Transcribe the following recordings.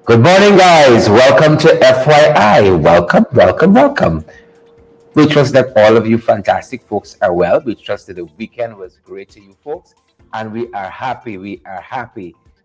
Good morning, guys. Welcome to FYI. Welcome. We trust that all of you fantastic folks are well. We trust that the weekend was great to you folks. And we are happy.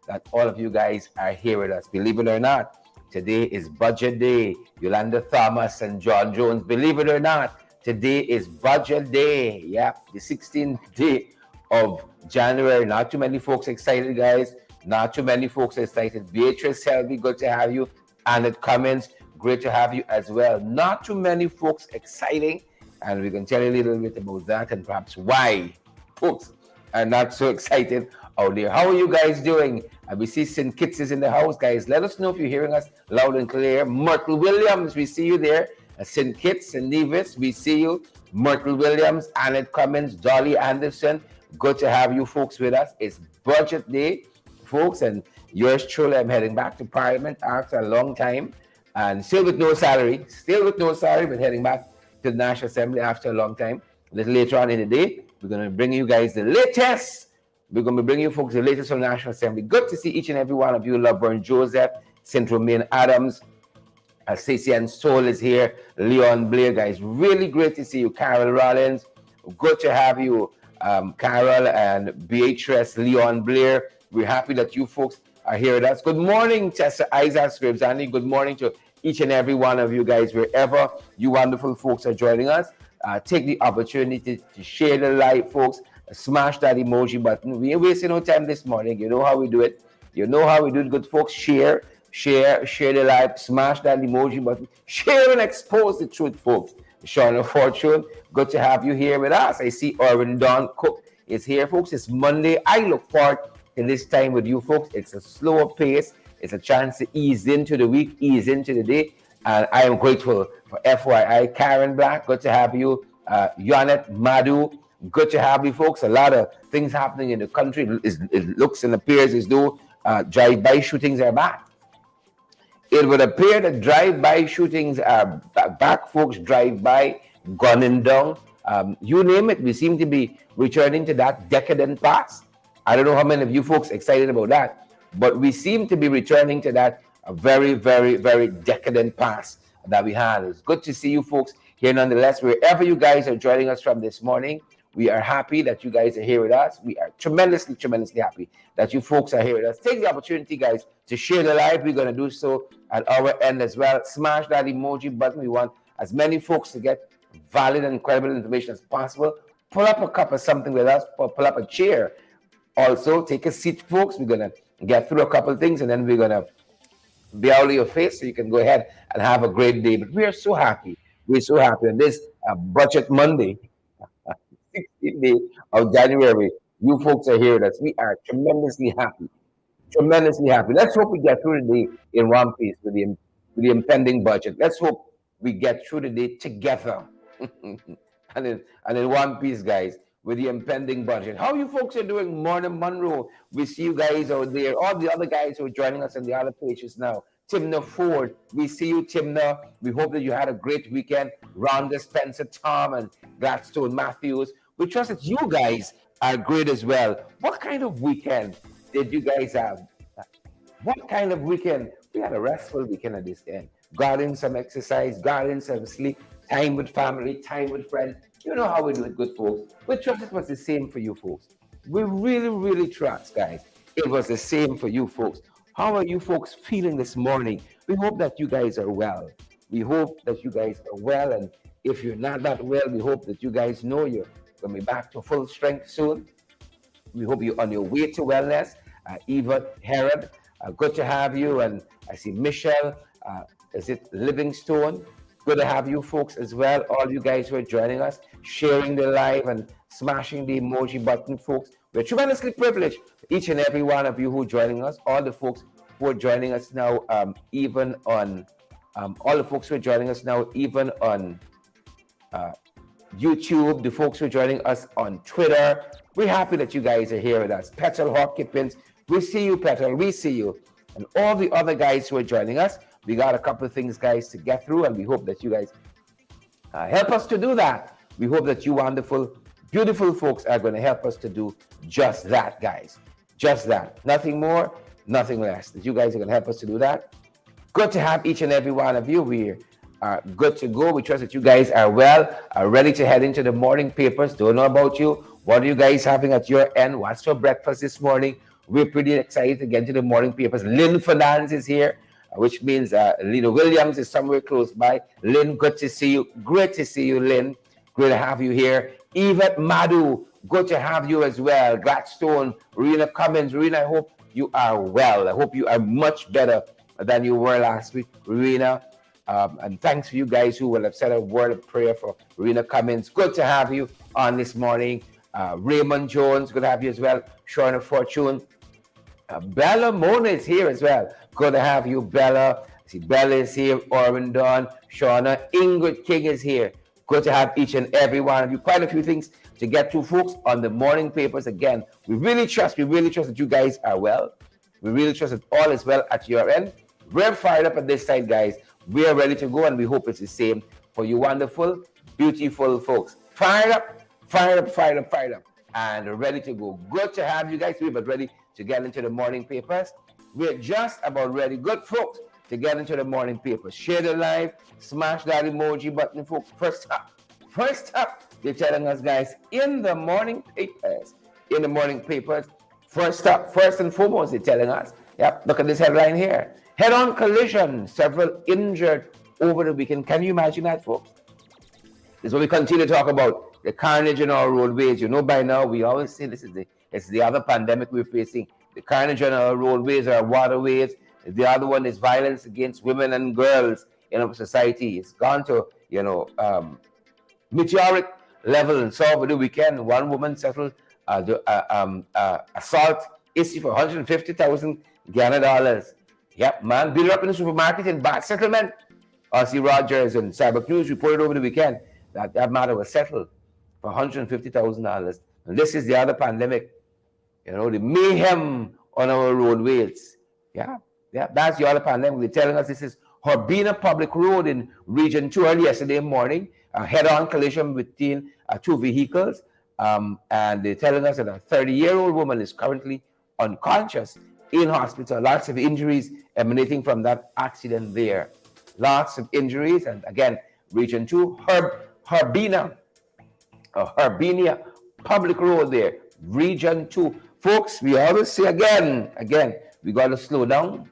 That all of you guys are here with us. Believe it or not, today is budget day. Yolanda Thomas and John Jones. Believe it or not, today is budget day. Yep, the 16th day of January. Not too many folks excited, guys. Not too many folks excited. Beatrice Selby, good to have you. Annette Cummins, great to have you as well. Not too many folks exciting, and we can tell you a little bit about that and perhaps why folks are not so excited out there. How are you guys doing? We see St. Kitts is in the house, guys. Let us know if you're hearing us loud and clear. Myrtle Williams, we see you there. St. Kitts and Nevis, we see you. Myrtle Williams, Annette Cummins, Dolly Anderson, good to have you folks with us. It's budget day, folks, and yours truly, I'm heading back to Parliament after a long time and still with no salary, but heading back to the National Assembly after a long time. A little later on in the day, we're going to bring you guys the latest. We're going to bring you folks the latest from the National Assembly. Good to see each and every one of you. Laverne Joseph, St. Romain Adams, Stacey and Soul is here. Leon Blair, guys, really great to see you. Carol Rollins, good to have you. Carol and Beatrice, Leon Blair. We're happy that you folks are here with us. Good morning, Tessa Isaac Scribs. Andy, good morning to each and every one of you guys, wherever you wonderful folks are joining us. Take the opportunity to share the live, folks. Smash that emoji button. We ain't wasting no time this morning. You know how we do it. You know how we do it, good folks. Share the live. Smash that emoji button. Share and expose the truth, folks. Shauna Fortune, good to have you here with us. I see Irwin Don Cook is here, folks. It's Monday. I look forward to this time with you folks. It's a slower pace. It's a chance to ease into the week, ease into the day. And I am grateful for FYI. Karen Black, good to have you. Yonet Madhu, good to have you folks. A lot of things happening in the country. It looks and appears as though drive-by shootings are back. It would appear that drive-by shootings are back, folks. Drive-by, gunning down, you name it. We seem to be returning to that decadent past. I don't know how many of you folks excited about that, but we seem to be returning to that very, very, very decadent past that we had. It's good to see you folks here nonetheless. Wherever you guys are joining us from this morning, we are happy that you guys are here with us. We are tremendously happy that you folks are here with us. Take the opportunity, guys, to share the live. We're going to do so at our end as well. Smash that emoji button. We want as many folks to get valid and credible information as possible. Pull up a cup of something with us. Pull up a chair. Also, take a seat, folks. We're going to get through a couple of things, and then we're going to be out of your face so you can go ahead and have a great day. But we are so happy. We're so happy on this Budget Monday, 16th day of January. You folks are here with us. We are tremendously happy. Let's hope we get through the day in one piece with the impending budget. Let's hope we get through the day together and in one piece, guys, with the impending budget. How you folks are doing? Morning, Monroe. We see you guys out there. All the other guys who are joining us on the other pages now. Timna Ford, we see you, Timna. We hope that you had a great weekend. Rhonda Spencer, Tom, and Gladstone Matthews. We trust that you guys are great as well. What kind of weekend did you guys have? What kind of weekend? We had a restful weekend at this end. Got in some exercise, got in some sleep, time with family, time with friends. You know how we do it, good folks. We trust it was the same for you folks. We really trust, guys. It was the same for you folks. How are you folks feeling this morning? We hope that you guys are well. And if you're not that well, we hope that you guys know you're going to be back to full strength soon. We hope you're on your way to wellness. Eva Herod, good to have you. And I see Michelle, is it Livingstone? Good to have you folks as well. All you guys who are joining us, sharing the live and smashing the emoji button, folks. We're tremendously privileged. Each and every one of you who are joining us, all the folks who are joining us now, even on YouTube, the folks who are joining us on Twitter. We're happy that you guys are here with us. Petal Hawkins, we see you, Petal, we see you. And all the other guys who are joining us, we got a couple of things, guys, to get through, and we hope that you guys help us to do that. We hope that you wonderful, beautiful folks are going to help us to do just that, guys. Just that. Nothing more, nothing less. That you guys are going to help us to do that. Good to have each and every one of you. We are good to go. We trust that you guys are well, are ready to head into the morning papers. Don't know about you. What are you guys having at your end? What's for breakfast this morning? We're pretty excited to get into the morning papers. Lynn Fernandez is here, which means Lena Williams is somewhere close by. Lynn, good to see you. Great to see you, Lynn. Great to have you here. Yvette Madu, good to have you as well. Gladstone, Rena Cummins. Rena, I hope you are well. I hope you are much better than you were last week, Rena. And thanks for you guys who will have said a word of prayer for Rena Cummins. Good to have you on this morning. Raymond Jones, good to have you as well. Shauna Fortune. Bella Mona is here as well. Good to have you, Bella. I see Bella is here. Orvin Dawn, Shauna. Ingrid King is here. Good to have each and every one of you. Quite a few things to get to, folks, on the morning papers. Again, we really trust that you guys are well. We really trust that all is well at your end. We're fired up at this side, guys. We are ready to go, and we hope it's the same for you wonderful, beautiful folks. Fired up, and ready to go. Good to have you guys. We're but ready to get into the morning papers. We're just about ready, good folks, to get into the morning papers. Share the live, smash that emoji button, folks. First up, they're telling us, guys, in the morning papers, first and foremost, they're telling us, yep, look at this headline here. Head-on collision, several injured over the weekend. Can you imagine that, folks? This is what we continue to talk about, the carnage in our roadways. You know, by now, we always say it's the other pandemic we're facing. The carnage on our roadways, our waterways. The other one is violence against women and girls in our society. It's gone to, meteoric level. And so over the weekend, one woman settled the assault issue for $150,000 Ghana. Yep, man, beat her up in the supermarket in bad settlement. R.C. Rogers and Cyber News reported over the weekend that matter was settled for $150,000. And this is the other pandemic, the mayhem on our roadways. Yeah, that's the other pandemic. They're telling us this is Horbina Public Road in Region 2 early yesterday morning. A head-on collision between two vehicles. And they're telling us that a 30-year-old woman is currently unconscious in hospital. Lots of injuries emanating from that accident there. Lots of injuries. And again, Region 2, Horbina Public Road there. Region 2. Folks, we always say again, we got to slow down,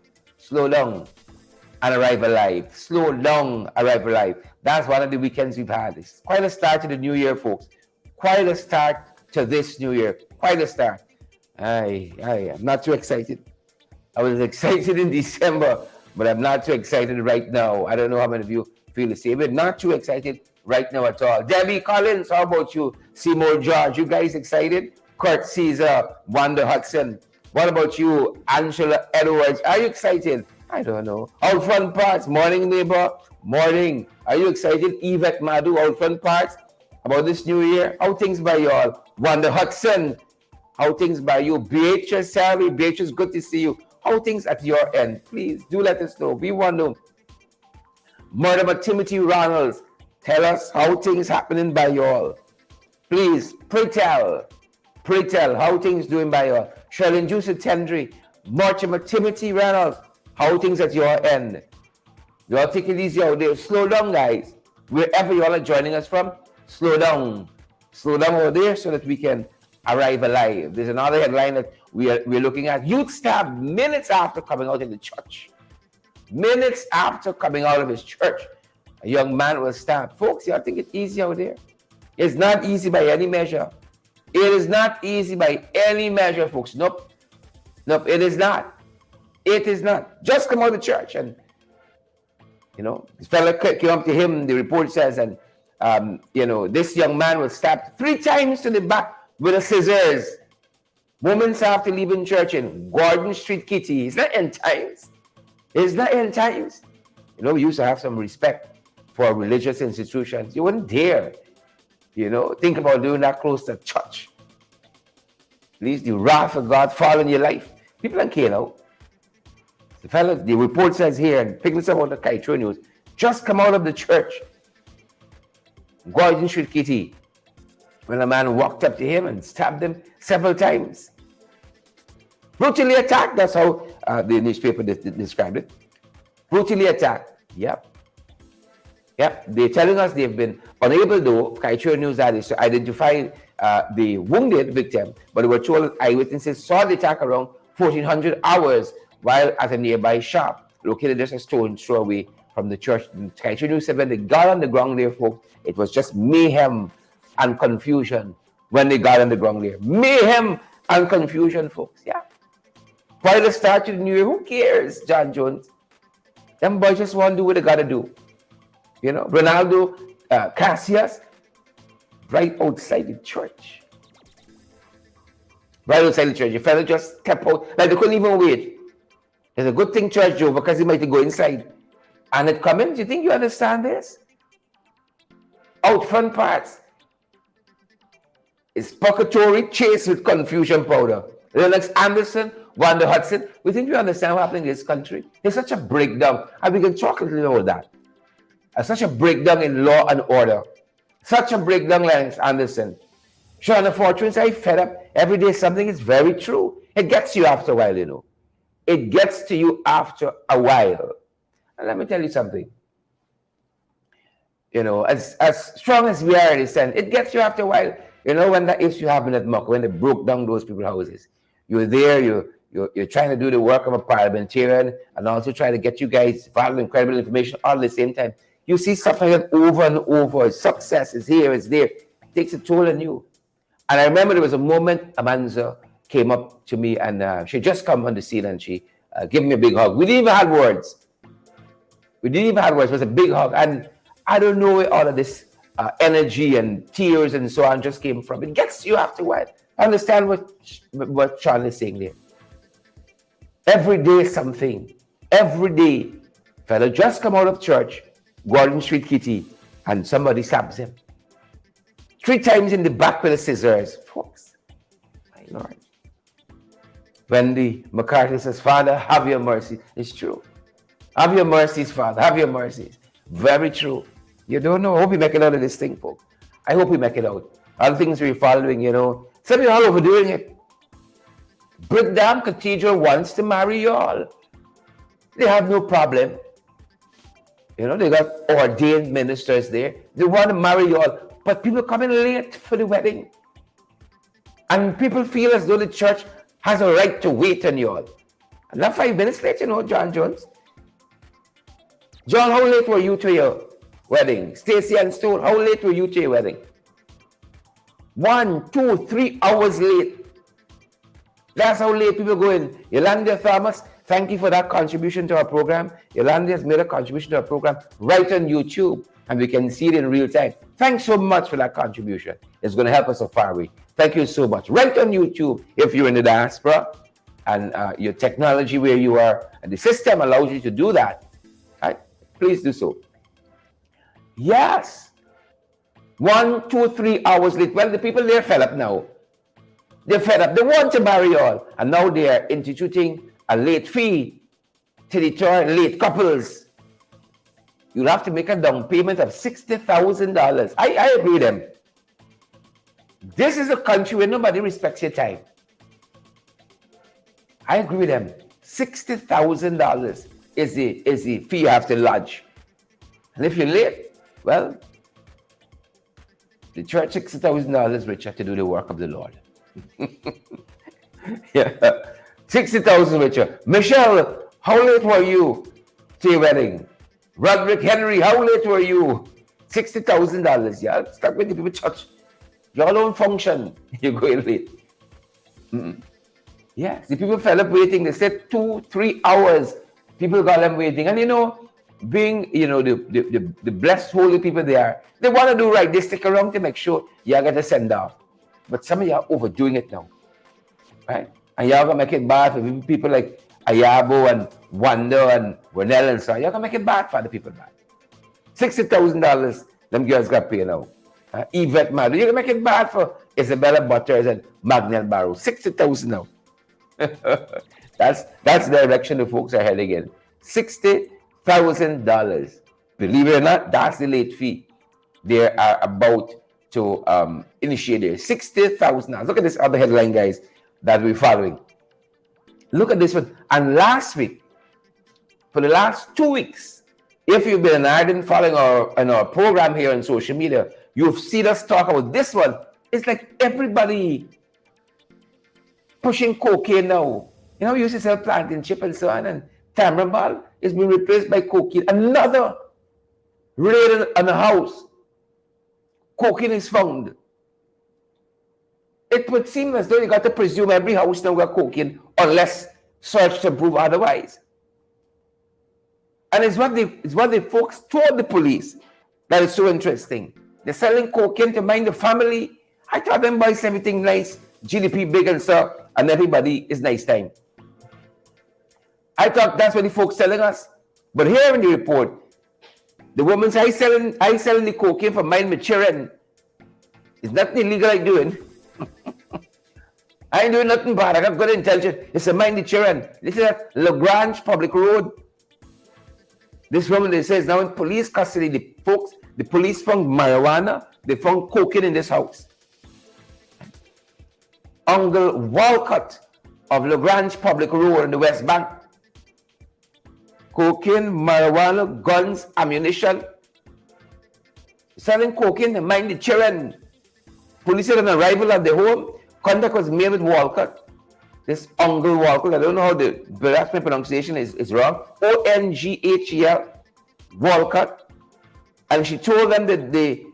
and arrive alive. Slow down, arrive alive. That's one of the weekends we've had. It's quite a start to the new year, folks. Quite a start to this new year. Quite a start. I'm not too excited. I was excited in December, but I'm not too excited right now. I don't know how many of you feel the same, but not too excited right now at all. Debbie Collins, how about you? Seymour George, you guys excited? Kurt Caesar, Wanda Hudson. What about you, Angela Edwards? Are you excited? I don't know. Out front parts, morning neighbor, morning. Are you excited? Yvette Madu, out front parts, about this new year. How things by y'all? Wanda Hudson, how things by you? Beatrice Salvi, Beatrice, good to see you. How things at your end? Please do let us know. We want to. Murder Timothy Ronalds, tell us how things happening by y'all. Please, pray tell how things doing by y'all. Sherlyn Juicy Tendry, Mortimer Timothy Reynolds, how things at your end. Y'all take it easy out there. Slow down, guys. Wherever y'all are joining us from, slow down. Slow down over there so that we can arrive alive. There's another headline that we're looking at. Youth stabbed minutes after coming out of the church. Minutes after coming out of his church, a young man was stabbed. Folks, y'all think it's easy out there? It's not easy by any measure. It is not easy by any measure, folks. Nope, it is not. It is not. Just come out of the church and, this fella came up to him, the report says, and, this young man was stabbed 3 times to the back with a scissors. Moments after leaving church in Gordon Street, Kitty. Is that end times? Is that end times? We used to have some respect for religious institutions. You wouldn't dare, think about doing that close to church. At least the wrath of God fall in your life. People don't care now. The report says here, and pick this up on the Kaitro News, just come out of the church. Gordon Street, Kitty. When a man walked up to him and stabbed him several times. Brutally attacked, that's how the newspaper described it. brutally attacked. Yep. Yep. They're telling us they've been unable, though, Kaituo News that is to identify the wounded victim, but they were told eyewitnesses saw the attack around 1400 hours while at a nearby shop located just a stone's throw away from the church. Kaituo News said when they got on the ground there, folks, it was just mayhem and confusion when they got on the ground there. Mayhem and confusion, folks. Yeah. While they started the new year, who cares, John Jones? Them boys just want to do what they got to do. You know, Ronaldo, Cassius, right outside the church. Right outside the church. The fellow just kept out, like they couldn't even wait. It's a good thing church drove because he might go inside. And it come in. Do you think you understand this? Out front parts. It's purgatory chased with confusion powder. Lennox Anderson, Wanda Hudson. We think you understand what happened in this country. There's such a breakdown. And we can talk a little about that. Such a breakdown in law and order. Such a breakdown, Lennox Anderson. Shauna Fortunes, I fed up. Every day something is very true. It gets you after a while, you know. It gets to you after a while. And let me tell you something. You know, as strong as we are in the sense, it gets you after a while. You know, when that issue happened at Muck, when they broke down those people's houses, you're there, you're trying to do the work of a parliamentarian and also trying to get you guys valuable, incredible information all at the same time. You see stuff like that over and over. Success is here, it's there. It takes a toll on you. And I remember there was a moment Amanza came up to me and she just come on the scene and she gave me a big hug. We didn't even have words. It was a big hug. And I don't know where all of this energy and tears and so on just came from. It gets you after a while. Understand what Sean is saying there. Every day something. Every day. Fellow just come out of church, Gordon Street Kitty, and somebody stabs him. 3 times in the back with the scissors. Folks, my Lord. Wendy McCarthy says, Father, have your mercy. It's true. Have your mercies, Father. Have your mercies. Very true. You don't know. I hope we make it out of this thing, folks. I hope we make it out. All the things we're following, you know. Some of you all overdoing it. Brickdam Cathedral wants to marry you all. They have no problem. You know, they got ordained ministers there. They want to marry you all. But people coming late for the wedding. And people feel as though the church has a right to wait on you all. And not 5 minutes late, you know, John Jones. John, how late were you to your wedding? Stacy and Stone, how late were you to your wedding? 1, 2, 3 hours late. That's how late people go in. Yolanda Thomas, thank you for that contribution to our program. Yolanda has made a contribution to our program right on YouTube, and we can see it in real time. Thanks so much for that contribution. It's going to help us so far away. Thank you so much. Right on YouTube, if you're in the diaspora and your technology where you are, and the system allows you to do that, right? Please do so. Yes. 1, 2, 3 hours late. Well, the people there fed up now. They're fed up. They want to marry all. And now they are instituting a late fee to deter late couples. You'll have to make a down payment of $60,000. I agree with them. This is a country where nobody respects your time. I agree with them. $60,000 is the fee you have to lodge. And if you're late, well, the church $60,000 richer to do the work of the Lord. Yeah, 60,000 richer. Michelle, how late were you to your wedding? Roderick Henry, how late were you? $60,000. Yeah, stuck with the people church. Y'all don't function. You're going late. Yes, the people fell up waiting. They said 2, 3 hours. People got them waiting. And you know, being, you know, the blessed holy people they are, they want to do right. They stick around to make sure y'all get a send off. But some of y'all overdoing it now. Right? And y'all gonna make it bad for people like Ayabo and Wanda and Ronell and so on. Y'all gonna make it bad for the people bad. $60,000 them girls got paid now. Yvette Madu, you're gonna make it bad for Isabella Butters and Magnell Barrow. $60,000 now. That's the direction the folks are heading in. $60,000. Believe it or not, that's the late fee. They are about to initiate there. $60,000. Look at this other headline, guys, that we're following. Look at this one. And last week, for the last 2 weeks, if you've been an ardent following our program here on social media, you've seen us talk about this one. It's like everybody pushing cocaine now. You know, we used to sell plantain chip and so on, and Tamaramal is being replaced by cocaine. Another raid on a house. Cocaine is found. It would seem as though you got to presume every house now got cocaine unless searched to prove otherwise. And it's what the folks told the police that is so interesting. They're selling cocaine to mind the family. I thought them buys everything nice, GDP big and stuff, and everybody is nice time. I thought that's what the folks telling us. But here in the report, the woman said, I selling the cocaine for mind my children. It's nothing illegal I'm doing. I ain't doing nothing bad. I got good intention. It's a mind the children. This is at Lagrange Public Road. This woman, they says now in police custody, the police found marijuana. They found cocaine in this house. Uncle Walcott of Lagrange Public Road in the West Bank. Cocaine, marijuana, guns, ammunition. Selling cocaine to mind the children. Police had an arrival at the home. Contact was made with Walcott. This Uncle Walcott, I don't know how perhaps my pronunciation is wrong. Onghel Walcott. And she told them that they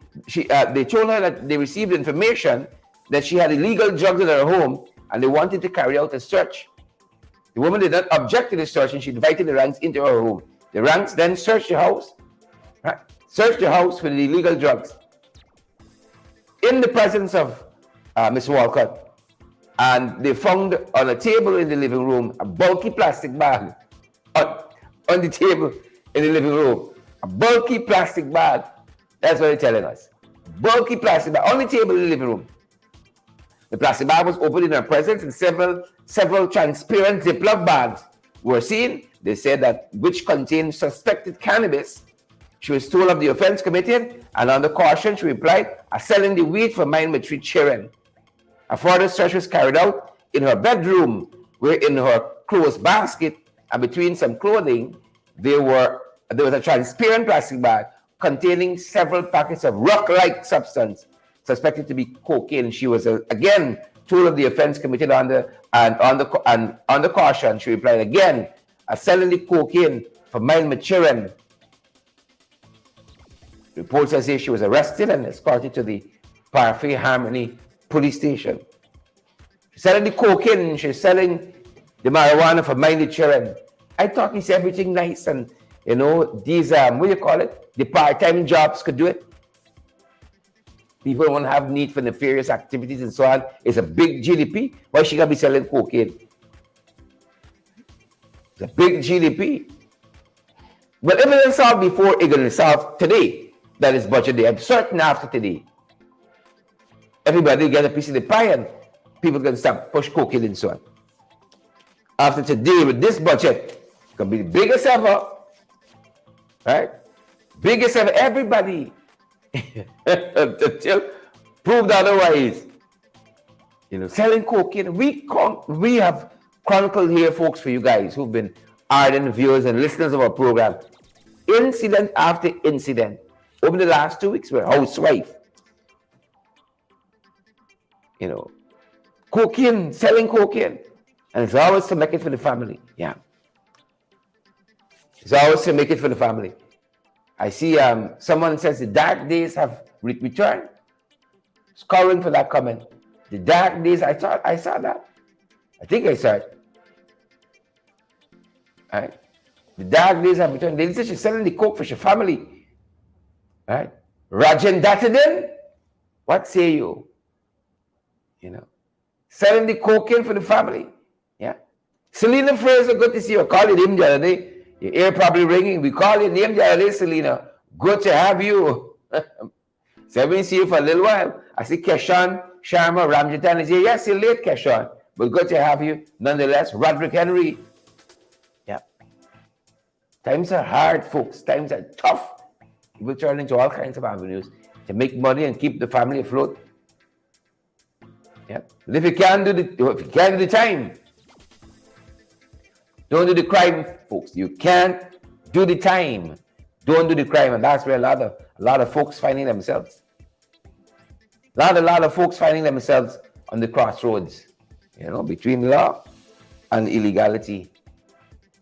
told her that they received information that she had illegal drugs in her home and they wanted to carry out a search. The woman did not object to the search and she invited the ranks into her home. The ranks then searched the house, right? Searched the house for the illegal drugs. In the presence of Miss Walcott, and they found on a table in the living room a bulky plastic bag on the table in the living room. A bulky plastic bag. That's what they're telling us. Bulky plastic bag on the table in the living room. The plastic bag was opened in her presence and several transparent Ziploc bags were seen. They said that which contained suspected cannabis. She was told of the offense committed and under caution she replied, "I'm selling the weed for mine with 3 children." A further search was carried out in her bedroom, where in her clothes basket and between some clothing, there was a transparent plastic bag containing several packets of rock-like substance suspected to be cocaine. She was again told of the offense committed under caution. She replied again, "I'm selling the cocaine for mine with children." Reports say she was arrested and escorted to the Parfait Harmony police station. She's selling the cocaine, she's selling the marijuana for minded children. I thought it's everything nice and, you know, these, what do you call it? The part-time jobs could do it. People don't have need for nefarious activities and so on. It's a big GDP. Why she gonna be selling cocaine? It's a big GDP. But if it is solved before, it's gonna solve today. That is budget day. I'm certain after today, everybody get a piece of the pie and people can start push cocaine and so on. After today, with this budget, it's gonna be the biggest ever, right? Biggest ever. Everybody until proved otherwise. You know, selling cocaine. We have chronicled here, folks, for you guys who've been ardent viewers and listeners of our program. Incident after incident over the last 2 weeks. We're housewife. You know, cocaine, selling cocaine. And it's always to make it for the family. Yeah. It's always to make it for the family. I see someone says the dark days have returned. Scoring for that comment. The dark days, I saw that. I think I saw it. All right. The dark days have returned. They say she's selling the coke for her family. All right. Rajan Datadin, what say you? You know, selling the cocaine for the family. Yeah. Selena Fraser, good to see you. I called your name the other day. Your ear probably ringing. We call your name the other day, Selena. Good to have you. So I've been seeing you for a little while. I see Keshan, Sharma, Ramjitan is here. Yes, you're late, Keshan. But good to have you. Nonetheless, Roderick Henry. Yeah. Times are hard, folks. Times are tough. People turn into all kinds of avenues to make money and keep the family afloat. Yeah. But if you can't do the time, Don't do the crime, folks. You can't do the time. Don't do the crime. And that's where a lot of folks finding themselves. A lot of folks finding themselves on the crossroads, between law and illegality.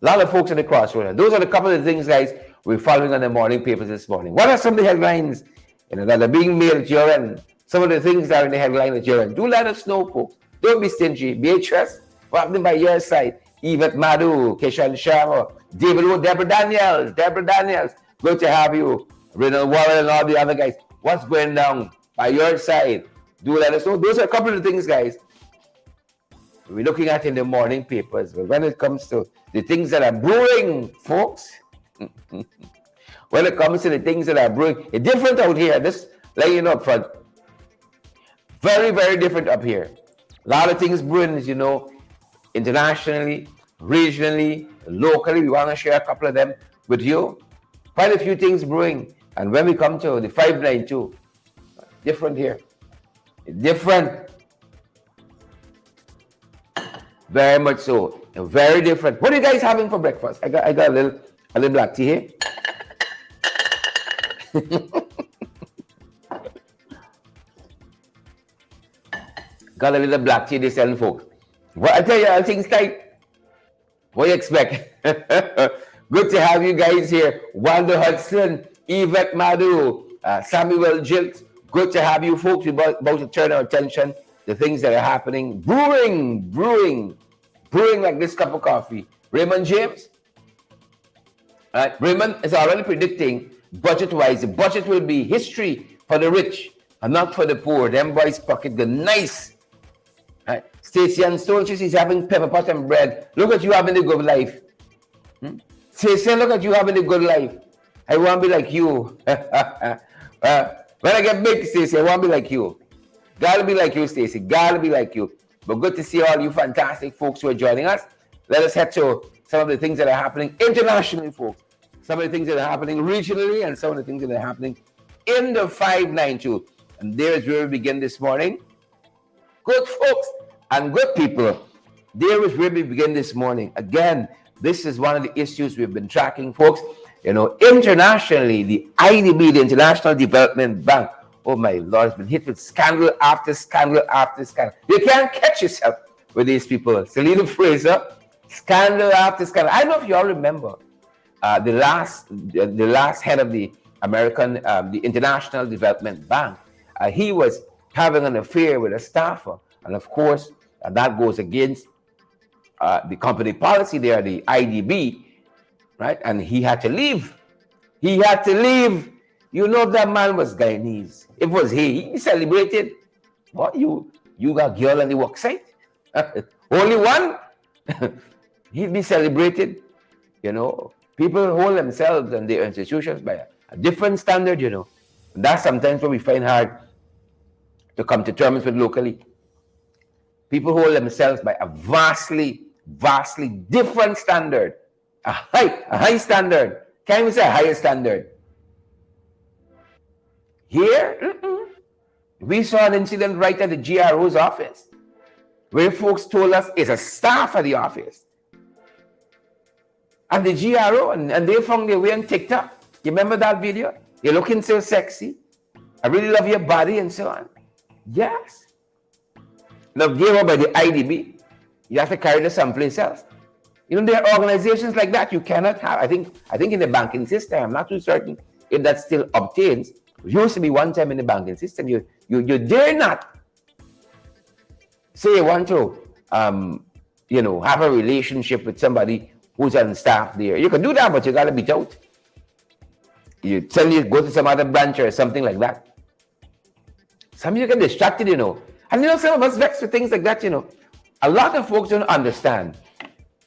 A lot of folks on the crossroads. And those are the couple of things, guys, we're following on the morning papers this morning. What are some of the headlines that are being mailed at your end? Some of the things that are in the headline at your end. Do let us know, folks. Don't be stingy. Beatrice, what happened by your side? Yvette Madu, Keshan Sharma, David O, Deborah Daniels. Good to have you. Renal Warren and all the other guys. What's going down by your side? Do let us know. Those are a couple of things, guys, we're looking at in the morning papers. But when it comes to the things that are brewing, folks, when it comes to the things that are brewing, it's different out here. This, laying you know up front, very, very different up here. A lot of things brewing, as you know, internationally, regionally, locally. We want to share a couple of them with you. Quite a few things brewing. And when we come to the 592, different here. Different. Very much so. Very different. What are you guys having for breakfast? I got a little black tea here. Got a little black tea this selling, folks. What I tell you, all things tight. What do you expect? Good to have you guys here. Wanda Hudson, Yvette Madu, Samuel Jilt. Good to have you folks. We're about to turn our attention to things that are happening. Brewing like this cup of coffee. Raymond James. Raymond is already predicting budget-wise. The budget will be history for the rich and not for the poor. Them boys' pocket go nice. Stacey Ann Stone, she's having pepper pot and bread. Look at you having a good life. Stacey, look at you having a good life. I want to be like you. When I get big, Stacey, I want to be like you. Gotta be like you, Stacey. Gotta be like you. But good to see all you fantastic folks who are joining us. Let us head to some of the things that are happening internationally, folks. Some of the things that are happening regionally and some of the things that are happening in the 592. And there is where we begin this morning. Good folks and good people. There is where we begin this morning. Again, this is one of the issues we've been tracking, folks. Internationally, the IDB, the International Development Bank, oh my Lord, has been hit with scandal after scandal after scandal. You can't catch yourself with these people. Selena Fraser, scandal after scandal. I don't know if you all remember the last head of the the International Development Bank. He was having an affair with a staffer, and of course, that goes against the company policy there, the IDB, right? And he had to leave. He had to leave. You know that man was Guyanese. If it was he celebrated. What, you got girl on the work site? Only one? He'd be celebrated. People hold themselves and their institutions by a different standard, And that's sometimes what we find hard to come to terms with locally. People hold themselves by a vastly different standard. A high standard. Can't even say a higher standard. Here, we saw an incident right at the GRO's office where folks told us it's a staff at the office. And the GRO, and they found their way on TikTok. You remember that video? You're looking so sexy. I really love your body and so on. Yes. Now, gave up by the IDB. You have to carry this someplace else. There are organizations like that you cannot have. I think in the banking system, I'm not too certain if that still obtains. It used to be one time in the banking system, you dare not say you want to, have a relationship with somebody who's on staff there. You can do that, but you got to be out. You go to some other branch or something like that. Some of you get distracted, And some of us vex with things like that, A lot of folks don't understand.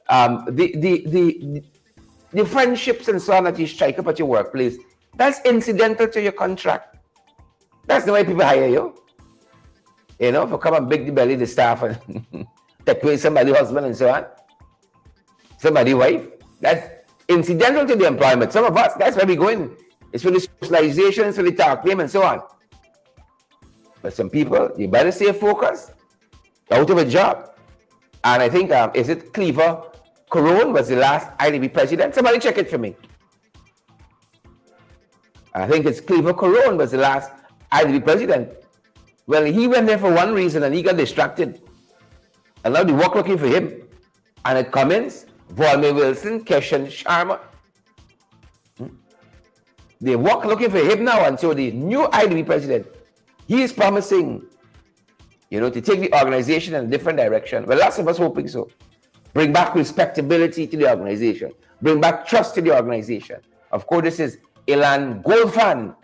The friendships and so on that you strike up at your workplace, that's incidental to your contract. That's the way people hire you. For come and big the belly, the staff, and take away somebody's husband and so on. Somebody's wife. That's incidental to the employment. Some of us, that's where we go in. It's for the socialization, it's for the talk game and so on. But some people, you better stay focused. Out of a job. And I think, is it Cleaver Coron was the last IDB president. Somebody check it for me. I think it's Cleaver Coron was the last IDB president. Well, he went there for one reason and he got distracted. And now they walk looking for him. And it Cummins, Volmer Wilson, Keshan Sharma. They walk looking for him now, and so the new IDB president, he is promising, to take the organization in a different direction. Well, lots of us hoping so. Bring back respectability to the organization. Bring back trust to the organization. Of course, this is Ilan Golfan,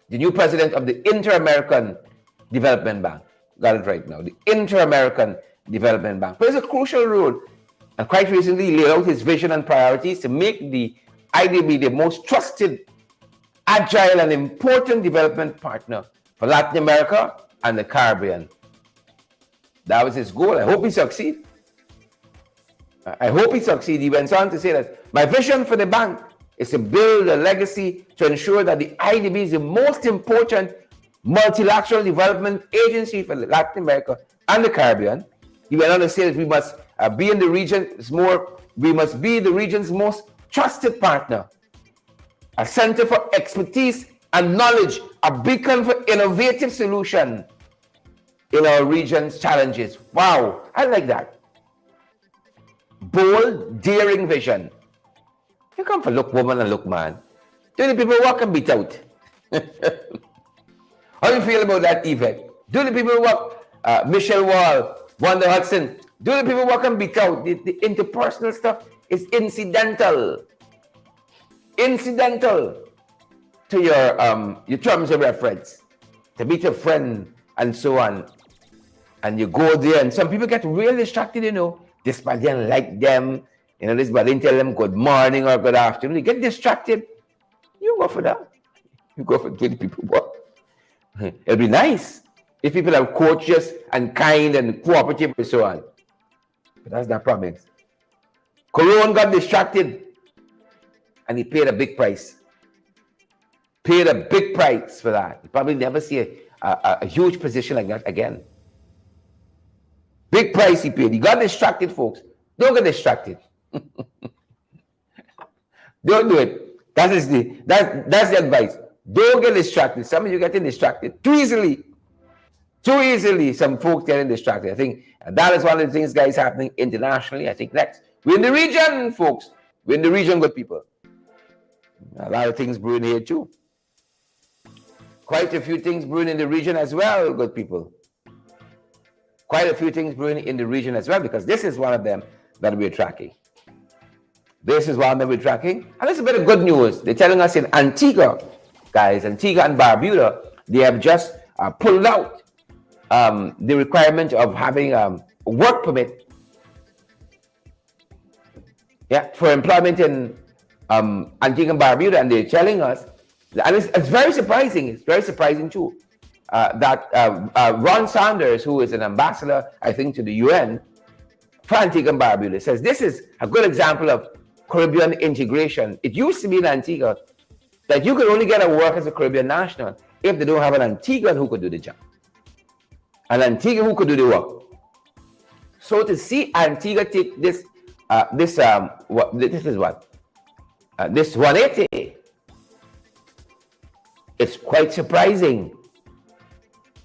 the new president of the Inter-American Development Bank. Got it right now. The Inter-American Development Bank plays a crucial role, and quite recently laid out his vision and priorities to make the IDB the most trusted, agile, and important development partner for Latin America and the Caribbean. That was his goal. I hope he succeeds. I hope he succeeds. He went on to say that my vision for the bank is to build a legacy to ensure that the IDB is the most important multilateral development agency for Latin America and the Caribbean. He went on to say that we must be in the region we must be the region's most trusted partner, a center for expertise and knowledge, a beacon for innovative solution in our region's challenges. Wow, I like that. Bold, daring vision. You come for look woman and look man. Do the people walk and beat out? How do you feel about that event? Do the people walk, Michelle Wall, Wanda Hudson, do the people walk and beat out? The interpersonal stuff is incidental. Incidental to your terms of reference. To meet a friend and so on. And you go there and some people get really distracted, This man didn't like them. This man didn't tell them good morning or good afternoon. They get distracted. You go for that. You go for 20 people walk. It'll be nice if people are courteous and kind and cooperative and so on. But that's not promise. Coron got distracted and he paid a big price. Paid a big price for that. You probably never see a huge position like that again. Big price he paid. He got distracted, folks. Don't get distracted. Don't do it. That's the advice. Don't get distracted. Some of you getting distracted too easily. Too easily, some folks getting distracted. I think that is one of the things, guys, happening internationally. I think next. We're in the region, folks. We're in the region, good people. A lot of things brewing here, too. Quite a few things brewing in the region as well, good people. Quite a few things brewing in the region as well, because this is one of them that we're tracking. This is one that we're tracking. And it's a bit of good news. They're telling us in Antigua, guys, Antigua and Barbuda, they have just pulled out the requirement of having a work permit for employment in Antigua and Barbuda. And they're telling us, and it's very surprising, it's very surprising too, that Ron Sanders, who is an ambassador, I think, to the UN for Antigua and Barbuda, says this is a good example of Caribbean integration. It used to be in Antigua that you could only get a work as a Caribbean national if they don't have an Antiguan who could do the job. An Antiguan who could do the work. So to see Antigua take this 180, it's quite surprising.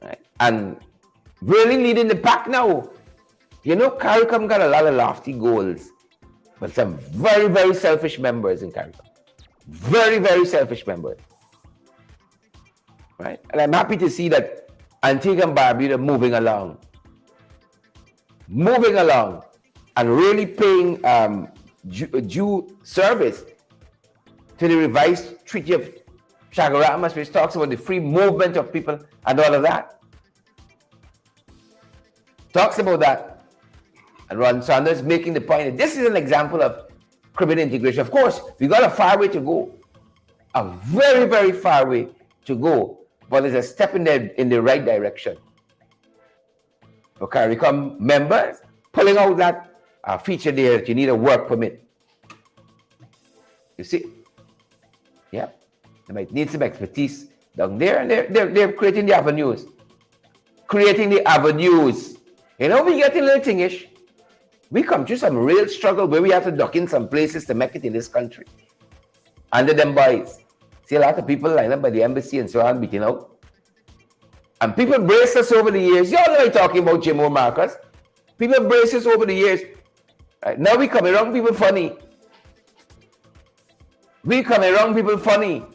Right? And really leading the pack now. CARICOM got a lot of lofty goals, but some very, very selfish members in CARICOM. Very, very selfish members. Right? And I'm happy to see that Antigua and Barbuda moving along. Moving along and really paying due service to the revised Treaty of Chaguaramas, which talks about the free movement of people and all of that. Talks about that. And Ron Sanders making the point that this is an example of Caribbean integration. Of course, we got a far way to go. A very, very far way to go. But it's a step in the right direction. For CARICOM members, pulling out that feature there that you need a work permit. You see? Yeah. They might need some expertise down there, and they're creating the avenues. Creating the avenues. We getting a little thingish. We come through some real struggle where we have to duck in some places to make it in this country. Under them boys. See a lot of people lined up by the embassy and so on, beating out. And people brace us over the years. Y'all know I'm talking about Jim Marcus. People brace us over the years. Right? Now we come around people funny. We come around people funny.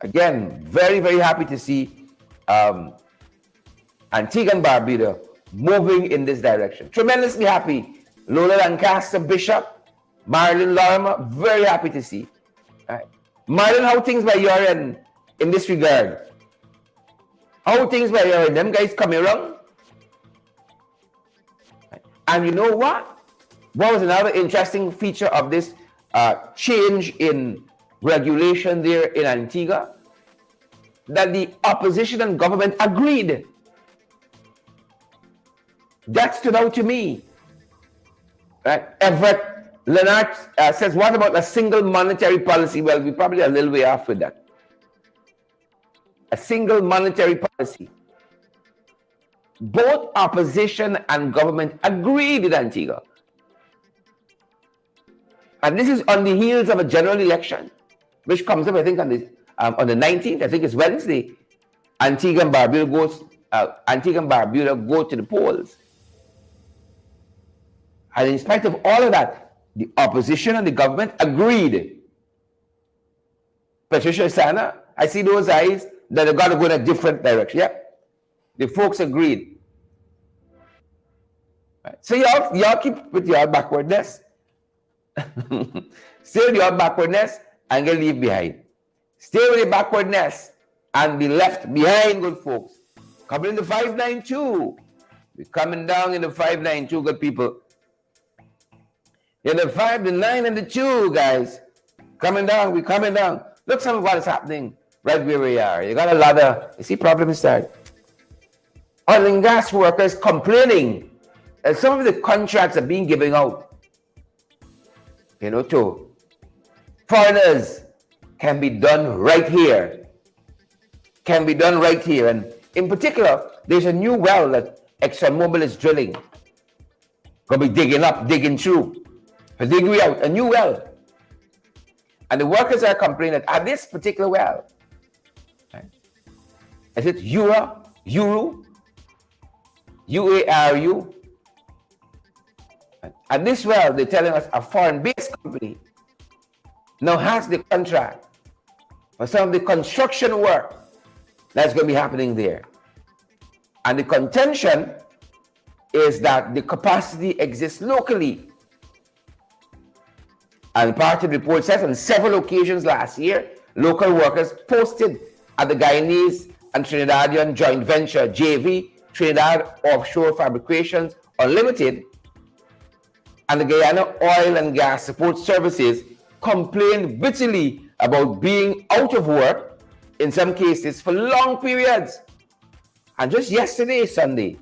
Again, very, very happy to see Antigua and Barbuda moving in this direction. Tremendously happy. Lola Lancaster, Bishop, Marilyn Lorimer, very happy to see. Right. Marilyn, how things by your end in this regard? How things by your end? Them guys coming around? Right. And you know what? What was another interesting feature of this change in regulation there in Antigua? That the opposition and government agreed. That stood out to me. Right? Everett Leonard says, what about a single monetary policy? Well, we're probably a little way off with that. A single monetary policy. Both opposition and government agreed in Antigua. And this is on the heels of a general election, which comes up, I think, on the 19th. I think it's Wednesday. Antigua and Barbuda go to the polls. And in spite of all of that, the opposition and the government agreed. Patricia Sana, I see those eyes that they've got to go in a different direction. Yeah, the folks agreed. Right. So y'all keep with your backwardness. Stay with your backwardness and get leave behind. Stay with the backwardness and be left behind, good folks. Coming in the 592. We're coming down in the 592, good people. In the 5, the 9, and the 2, guys. Coming down, we're coming down. Look some of what is happening right where we are. You got a lot of, you see, problems start. Oil and gas workers complaining that some of the contracts are being given out, to foreigners can be done right here. Can be done right here. And in particular, there's a new well that ExxonMobil is drilling. Gonna be digging through. A degree out, a new well. And the workers are complaining that at this particular well, right, is it UARU? At this well, they're telling us a foreign-based company now has the contract for some of the construction work that's going to be happening there. And the contention is that the capacity exists locally. And part of the report says on several occasions last year, local workers posted at the Guyanese and Trinidadian joint venture, JV, Trinidad Offshore Fabrications Unlimited, and the Guyana Oil and Gas Support Services complained bitterly about being out of work, in some cases for long periods. And just yesterday, Sunday,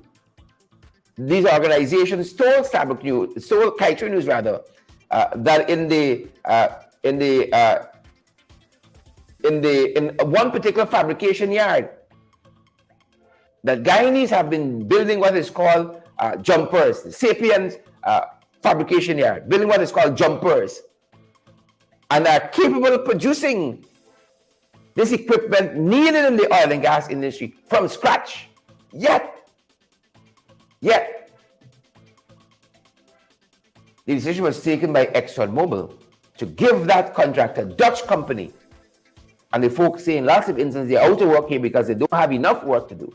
these organizations told Kaitri News that in one particular fabrication yard, that Guyanese have been building what is called jumpers, the Sapiens fabrication yard, building what is called jumpers, and are capable of producing this equipment needed in the oil and gas industry from scratch. Yet, the decision was taken by ExxonMobil to give that contract to a Dutch company. And the folks say in lots of instances they're out of work here because they don't have enough work to do.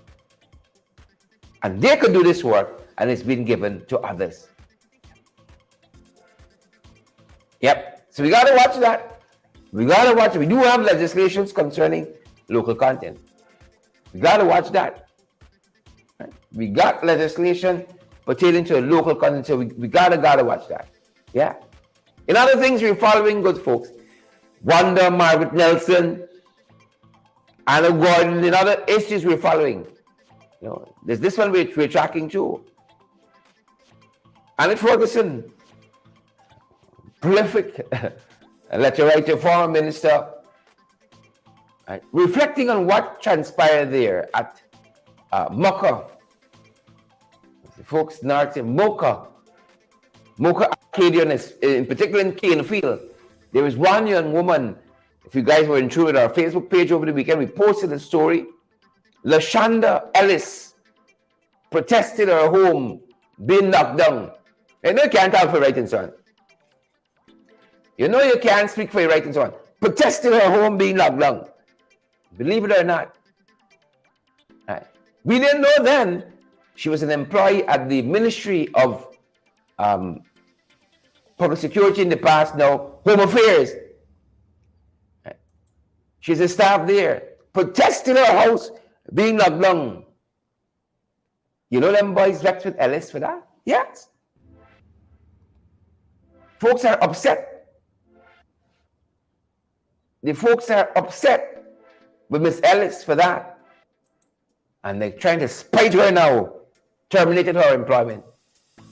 And they could do this work, and it's been given to others. Yep. So we got to watch that. We got to watch it. We do have legislations concerning local content. We got to watch that. Right? We got legislation pertaining to local content, so we gotta watch that. Yeah. In other things we're following, good folks, Wanda, Margaret Nelson, Anna Gordon, in other issues we're following. There's this one we're tracking too. Annette Ferguson, prolific letter writer, former minister, right, reflecting on what transpired there at Mucka. folks north in Mocha Arcadia, in particular in Canefield. There was one young woman, if you guys were through with our Facebook page over the weekend, we posted a story. Lashonda Ellis protested her home being knocked down. You know you can't talk for right and so on. You know you can't speak for your right and so on. Protested her home being knocked down. Believe it or not. Right. We didn't know then she was an employee at the Ministry of Public Security in the past, now Home Affairs. Right. She's a staff there. Protested her house being knocked down. You know them boys vexed with Ellis for that? Yes. Folks are upset. The folks are upset with Miss Ellis for that. And they're trying to spite her now. Terminated her employment.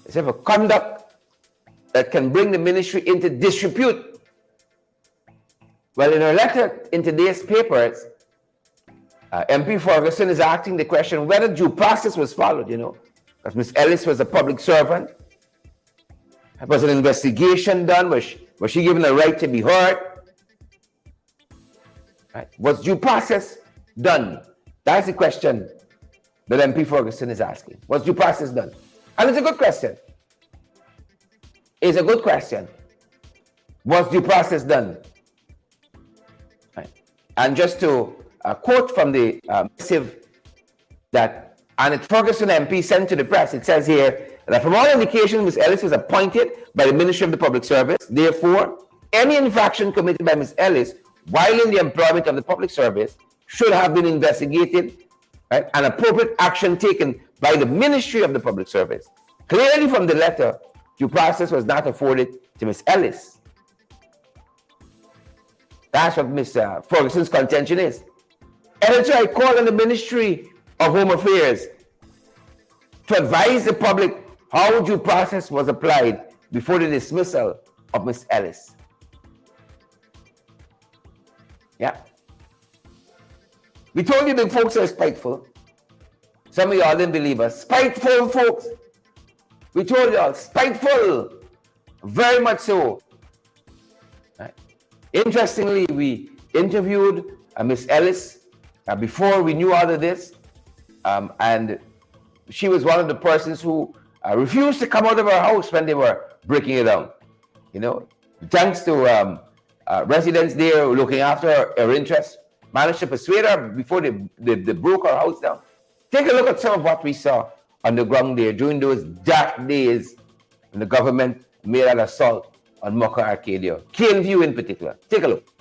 It's a conduct that can bring the ministry into disrepute. Well, in her letter in today's papers, MP Ferguson is asking the question whether due process was followed, you know, because Miss Ellis was a public servant. Was an investigation done? Was she given a right to be heard? Right. Was due process done? That's the question that MP Ferguson is asking. Was due process done? And it's a good question. It's a good question. Was due process done? Right. And just to quote from the missive that Annette Ferguson MP sent to the press, it says here that from all indications, Ms. Ellis was appointed by the Ministry of the Public Service. Therefore, any infraction committed by Ms. Ellis while in the employment of the public service should have been investigated, right, and appropriate action taken by the Ministry of the Public Service. Clearly from the letter, due process was not afforded to Ms. Ellis. That's what Ms. Ferguson's contention is. Editor, I call on the Ministry of Home Affairs to advise the public how due process was applied before the dismissal of Ms. Ellis. Yeah. We told you the folks are spiteful. Some of y'all didn't believe us. Spiteful folks. We told y'all, spiteful. Very much so. Right. Interestingly, we interviewed Miss Ellis before we knew all of this. And she was one of the persons who refused to come out of her house when they were breaking it down. You know, thanks to residents there looking after her interests, managed to persuade her before they broke her house down. Take a look at some of what we saw on the ground there during those dark days when the government made an assault on Mocha Arcadia, Caneview in particular. Take a look.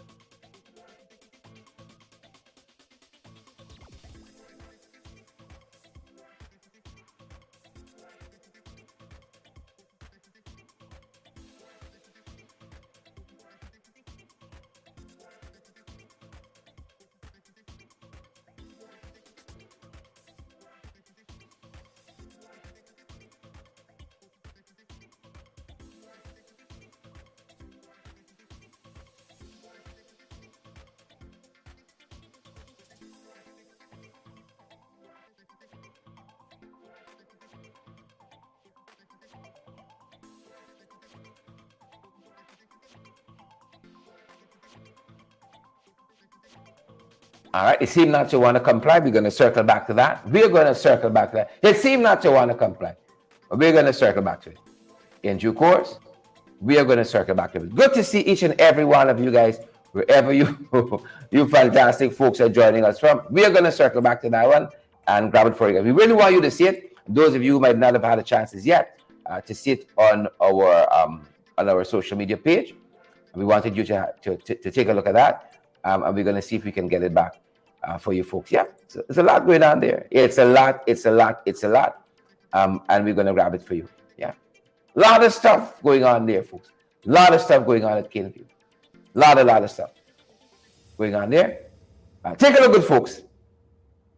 All right, it seemed not to want to comply. We're going to circle back to that. We're going to circle back to that. It seemed not to want to comply, but we're going to circle back to it. In due course, we are going to circle back to it. Good to see each and every one of you guys, wherever you you fantastic folks are joining us from. We are going to circle back to that one and grab it for you guys. We really want you to see it. Those of you who might not have had a chance yet to see it on our social media page, we wanted you to take a look at that, and we're going to see if we can get it back for you folks. Yeah, so there's a lot going on there. It's a lot, and we're going to grab it for you. Yeah, a lot of stuff going on there, folks. A lot of stuff going on at Caneview. A lot of stuff going on there. Take a look, good folks.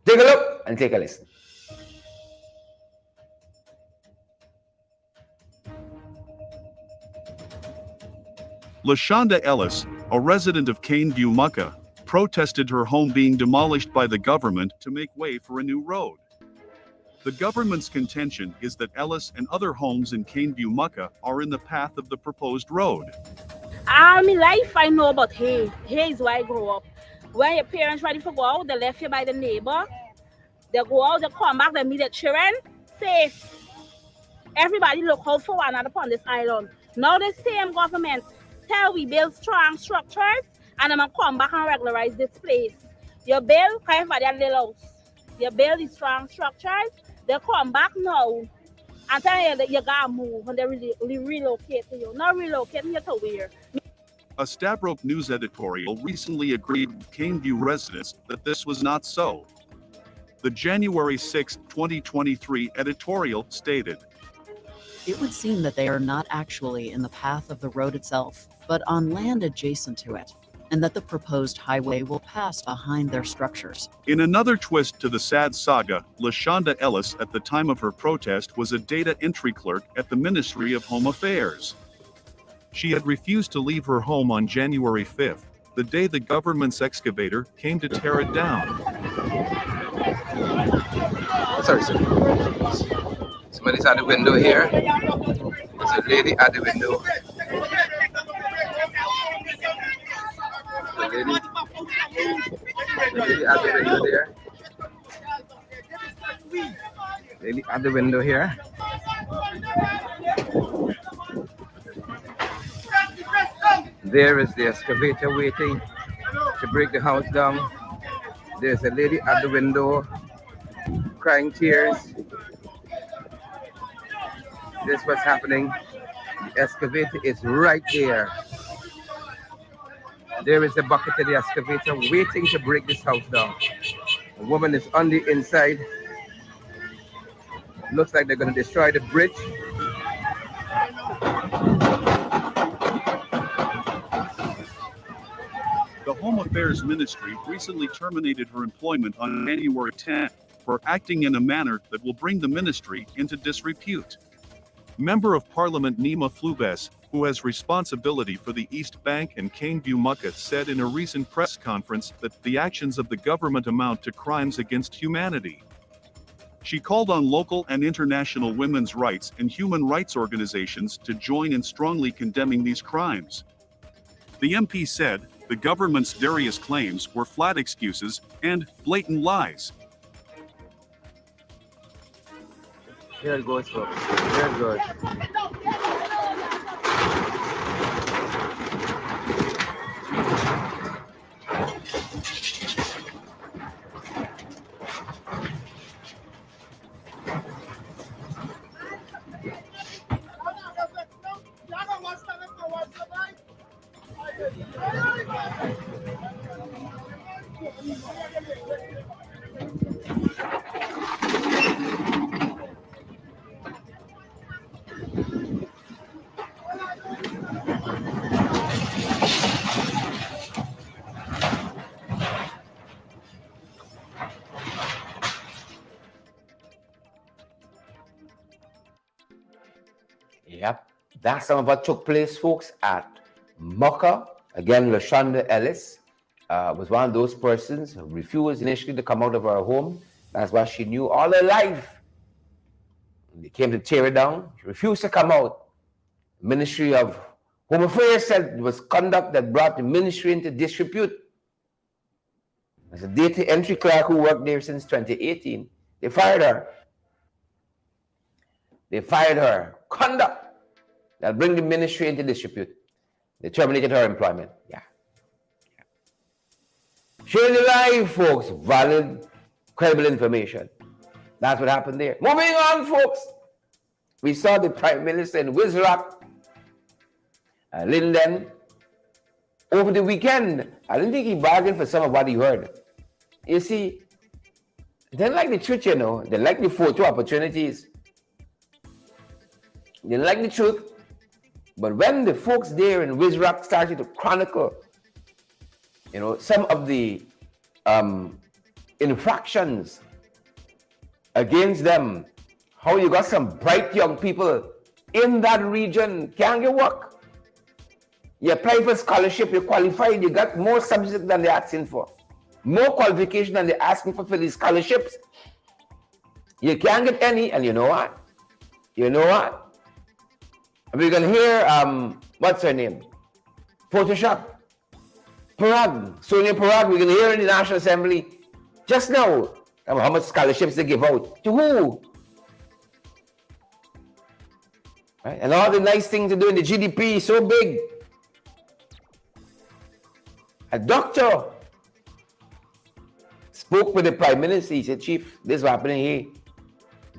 Take a look and take a listen. Lashonda Ellis, a resident of Caneview, Mucka, protested her home being demolished by the government to make way for a new road. The government's contention is that Ellis and other homes in Caneview Mucka are in the path of the proposed road. All my life I know about hay. Hay is where I grew up. When your parents ready for go out, they left you by the neighbor. They go out, they come back, they meet their children. Safe. Everybody look out for one another upon this island. Now the same government tell we build strong structures and I'm gonna come back and regularize this place. You build, because everybody had little house. You build these strong structures, they come back now and tell you that you gotta move and they relocate you. Not relocating you to where? A Stabroek News editorial recently agreed with Caneview residents that this was not so. The January 6, 2023 editorial stated, "It would seem that they are not actually in the path of the road itself, but on land adjacent to it, and that the proposed highway will pass behind their structures." In another twist to the sad saga, LaShonda Ellis at the time of her protest was a data entry clerk at the Ministry of Home Affairs. She had refused to leave her home on January 5th, the day the government's excavator came to tear it down. Sorry, sir. Somebody's at the window here. There's a lady at the window. The lady at the window there. Lady at the window here. There is the excavator waiting to break the house down. There's a lady at the window crying tears. This is what's happening. The excavator is right there. There is a bucket of the excavator waiting to break this house down. A woman is on the inside. Looks like they're going to destroy the bridge. The Home Affairs Ministry recently terminated her employment on January 10 for acting in a manner that will bring the ministry into disrepute. Member of Parliament Nima Flubes, who has responsibility for the East Bank and Caneview Mucka, said in a recent press conference that the actions of the government amount to crimes against humanity. She called on local and international women's rights and human rights organizations to join in strongly condemning these crimes. The MP said the government's various claims were flat excuses and blatant lies. Here it goes, folks. Here it goes. Yep, that's some of what took place, folks, at Mucka. Again, LaShonda Ellis was one of those persons who refused initially to come out of her home. That's what she knew all her life. When they came to tear it down, she refused to come out. The Ministry of Home Affairs said it was conduct that brought the ministry into disrepute. As a data entry clerk who worked there since 2018, they fired her. They fired her. Conduct that'll bring the ministry into disrepute. They terminated her employment. Yeah. Sharing the live, folks. Valid, credible information. That's what happened there. Moving on, folks. We saw the Prime Minister in Wizrock, Linden, over the weekend. I didn't think he bargained for some of what he heard. You see, they didn't like the truth, you know. They like the photo opportunities. They didn't like the truth. But when the folks there in Wizrock started to chronicle, you know, some of the infractions against them, how you got some bright young people in that region can't get work. You apply for scholarship, you qualified, you got more subjects than they're asking for, more qualification than they're asking for these scholarships. You can't get any, and you know what? You know what? We're gonna hear what's her name? Photoshop. Parag, Sonia Parag, we're gonna hear in the National Assembly just now how much scholarships they give out. To who? Right? And all the nice things to do in the GDP so big. A doctor spoke with the Prime Minister. He said, Chief, this is happening here.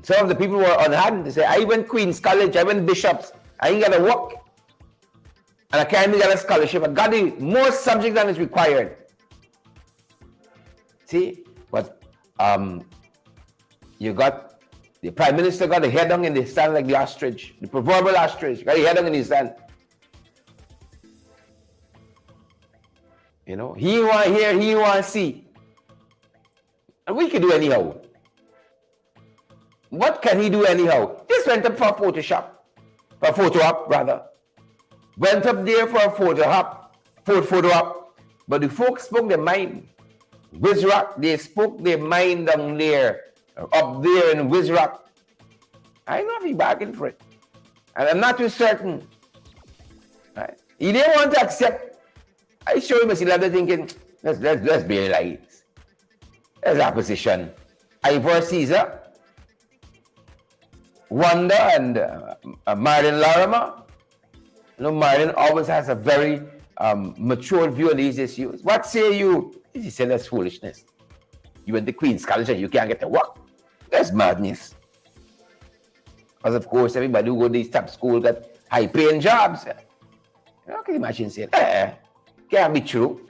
Some of the people were on hand. They said, I went Queen's College, I went Bishops, I ain't got to work. And I can't even get a scholarship. I got the more subjects than is required. See? But you got, the Prime Minister got the head on in the stand like the ostrich, the proverbial ostrich, got the head on in his stand. You know, he want to hear, he want to see. And we can do anyhow. What can he do anyhow? Just went up for a Photoshop. For a photo op, rather. Went up there for a photo op. But the folks spoke their mind. Wizrock, they spoke their mind down there. Up there in Wizrock. I know if he bargained for it. And I'm not too certain. Right? He didn't want to accept. I show him as he left there thinking, let's be realized. There's opposition. Ivor Caesar. Wanda and Marilyn Larimer. You know, Marilyn always has a very mature view on these issues. What say you? He said that's foolishness. You went to Queen's College and you can't get to work. That's madness. Because of course, everybody who go to these top schools got high-paying jobs. You know, can you imagine saying, can't be true.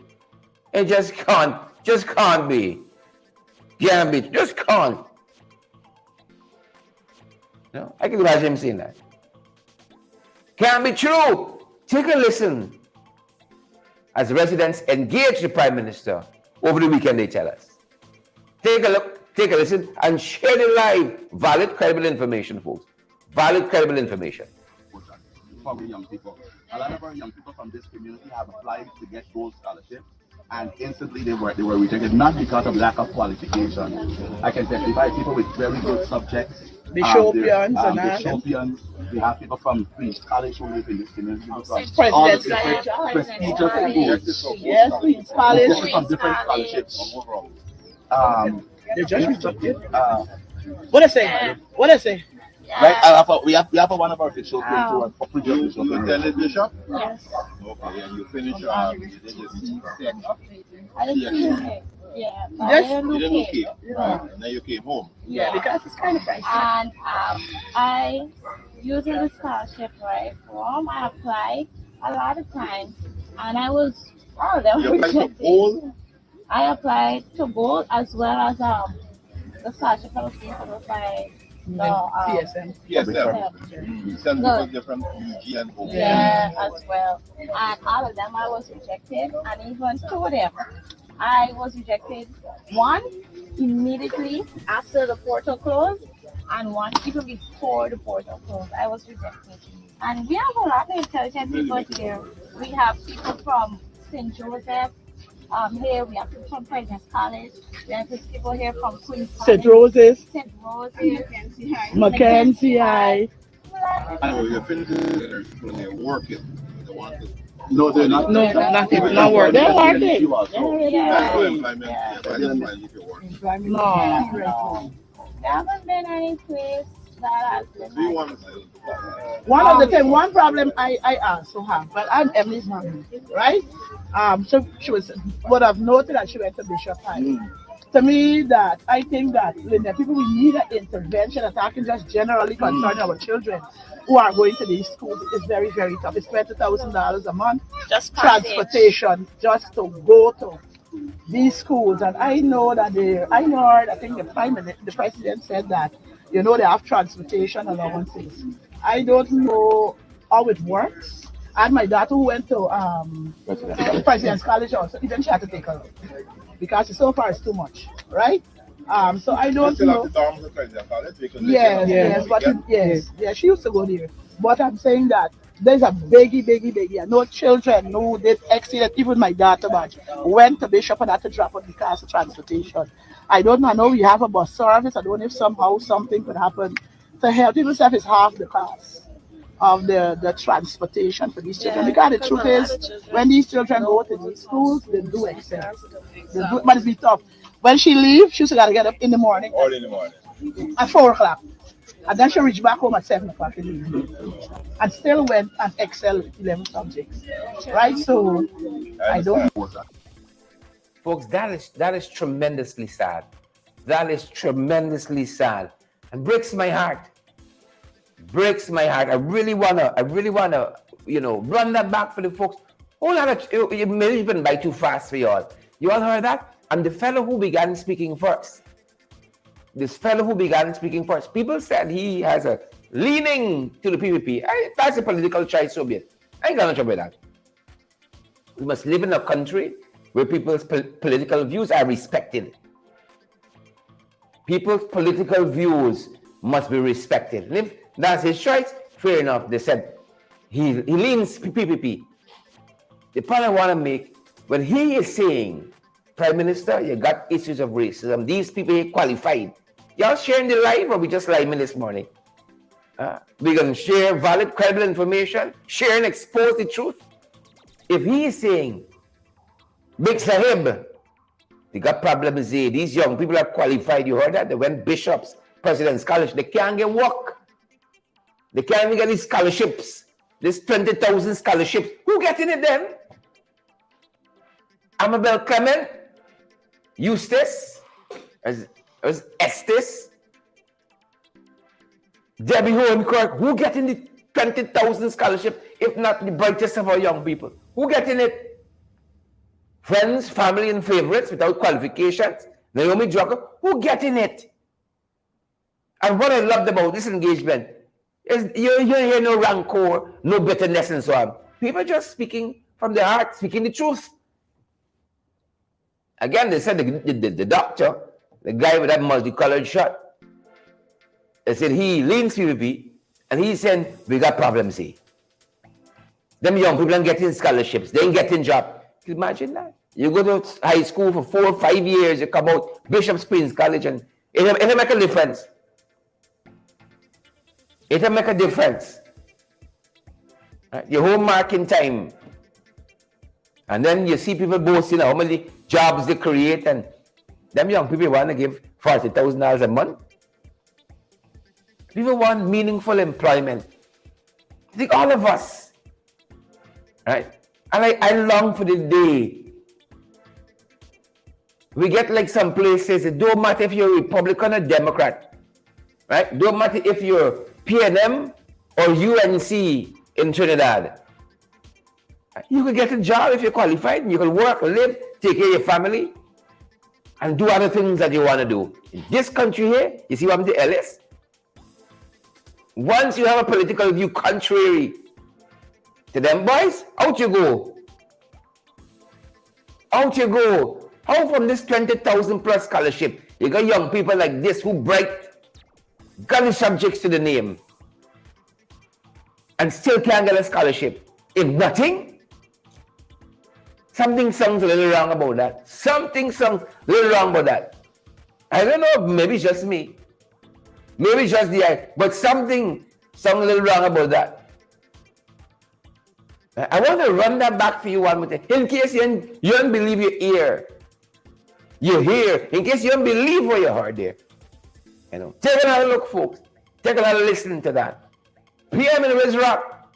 It just can't be. Can't be, just can't. No, I can imagine him saying that. Can't be true. Take a listen. As residents engage the Prime Minister over the weekend, they tell us. Take a look, take a listen, and share the live, valid, credible information, folks. Valid, credible information. For young people. A lot of our young people from this community have applied to get those scholarships, and instantly they were rejected, not because of lack of qualification. I can testify people with very good subjects. Bishopians Bishopians. We have people from Queen's College who live in this community. Prestigious schools. Yes, Queen's College. From different scholarships. They just rejected. What I say? What I say? Right, we have one of our bishops who are previous bishop. You attended bishop? Yes. Okay, and you finished Yeah, you didn't okay. Right. And then you came home. Yeah, because it's kind of pricey. And I using the scholarship right from I applied a lot of times, and I was You applied to both? I applied to both as well as the scholarship I was being for by the TSM. Some people different UG and OP. yeah, as well. And all of them I was rejected, and even two of them I was rejected. One immediately after the portal closed, and one even before the portal closed. I was rejected. And we have a lot of intelligent people here. We have people from St. Joseph. Here we have people from President's College. We have people here from Queen's College. St. Roses. St. Roses. Mackenzie High. And you're finishing when they're working. They want to. No, they're not. No, not working. They're working. No. There haven't been any place that has been. Do you want to say? One of the things, one problem I also have, but I'm Emily's mom, right? So she would have noted that she went to Bishop High. To me, that I think that when the people we need an intervention, attacking just generally concerning our children who are going to these schools is very, very tough. It's $20,000 a month. Just transportation just to go to these schools. And I know that I think the president said that, you know, they have transportation allowances. I don't know how it works. And my daughter who went to President's College also, even she had to take her because so far it's too much, right? So I don't know. Yes, she used to go there. But I'm saying that there's a biggie. No children who did exceed even my daughter, but went to Bishop and had to drop out because of transportation. I don't know. I know we have a bus service. I don't know if somehow something could happen to help. People say it's half the cost of the transportation for these children. Because the truth is, when these children go to these schools, they do excel. They do, but it's be tough. When she leaves, she's got to get up in the morning. Early in the morning. At 4 o'clock. And then she reach back home at 7 o'clock in the evening. And still went and excel 11 subjects. Right? So I don't know. Folks, that is tremendously sad. That is tremendously sad. And breaks my heart. Breaks my heart. I really wanna, run that back for the folks. Hold on, it may even by too fast for y'all. You all heard that? And the fellow who began speaking first. People said he has a leaning to the PPP. That's a political choice, so be it. I ain't got no trouble with that. We must live in a country where people's political views are respected. People's political views must be respected. And if that's his choice, fair enough. They said he leans PPP. The point I want to make, when he is saying, Prime Minister, you got issues of racism, these people ain't qualified. Y'all sharing the live or we just live this morning? We're going to share valid, credible information, share and expose the truth. If he is saying, Big Sahib, they got problems here. These young people are qualified. You heard that? They went bishops, president's college. They can't get work. They can't even get these scholarships. This 20,000 scholarships. Who getting it then? Amabel Clement, Eustace, as Estes, Debbie Hohencourt. Who getting the 20,000 scholarship? If not the brightest of our young people. Who getting it? Friends, family, and favorites without qualifications. Naomi Drucker, who getting it? And what I loved about this engagement is you hear no rancor, no bitterness, and so on. People just speaking from their heart, speaking the truth. Again, they said the doctor, the guy with that multicolored shirt, they said he leans PPP, and he said, we got problems here. Them young people ain't getting scholarships, they ain't getting jobs. Can you imagine that? You go to high school for 4 or 5 years, you come out, Bishop's Queen's College, and it'll make a difference. It'll make a difference. Right? Your homework in time. And then you see people boasting how many jobs they create, and them young people want to give $40,000 a month. People want meaningful employment. I think all of us, right? And I long for the day we get like some places, it don't matter if you're a Republican or Democrat, right? Don't matter if you're PNM or UNC in Trinidad. You could get a job if you're qualified, and you can work, live, take care of your family, and do other things that you want to do. In this country here, you see what happened to Ellis? Once you have a political view contrary to them boys, out you go. Out you go. How from this 20,000 plus scholarship, you got young people like this who bright, got the subjects to the name, and still can't get a scholarship. If nothing, something sounds a little wrong about that. Something sounds a little wrong about that. I don't know, maybe it's just me. Maybe it's just the eye, but something sounds a little wrong about that. I want to run that back for you one more time. In case you don't believe your ear. You hear. In case you don't believe what you heard there. You know. Take another look, folks. Take another listen to that. PM in West Rock,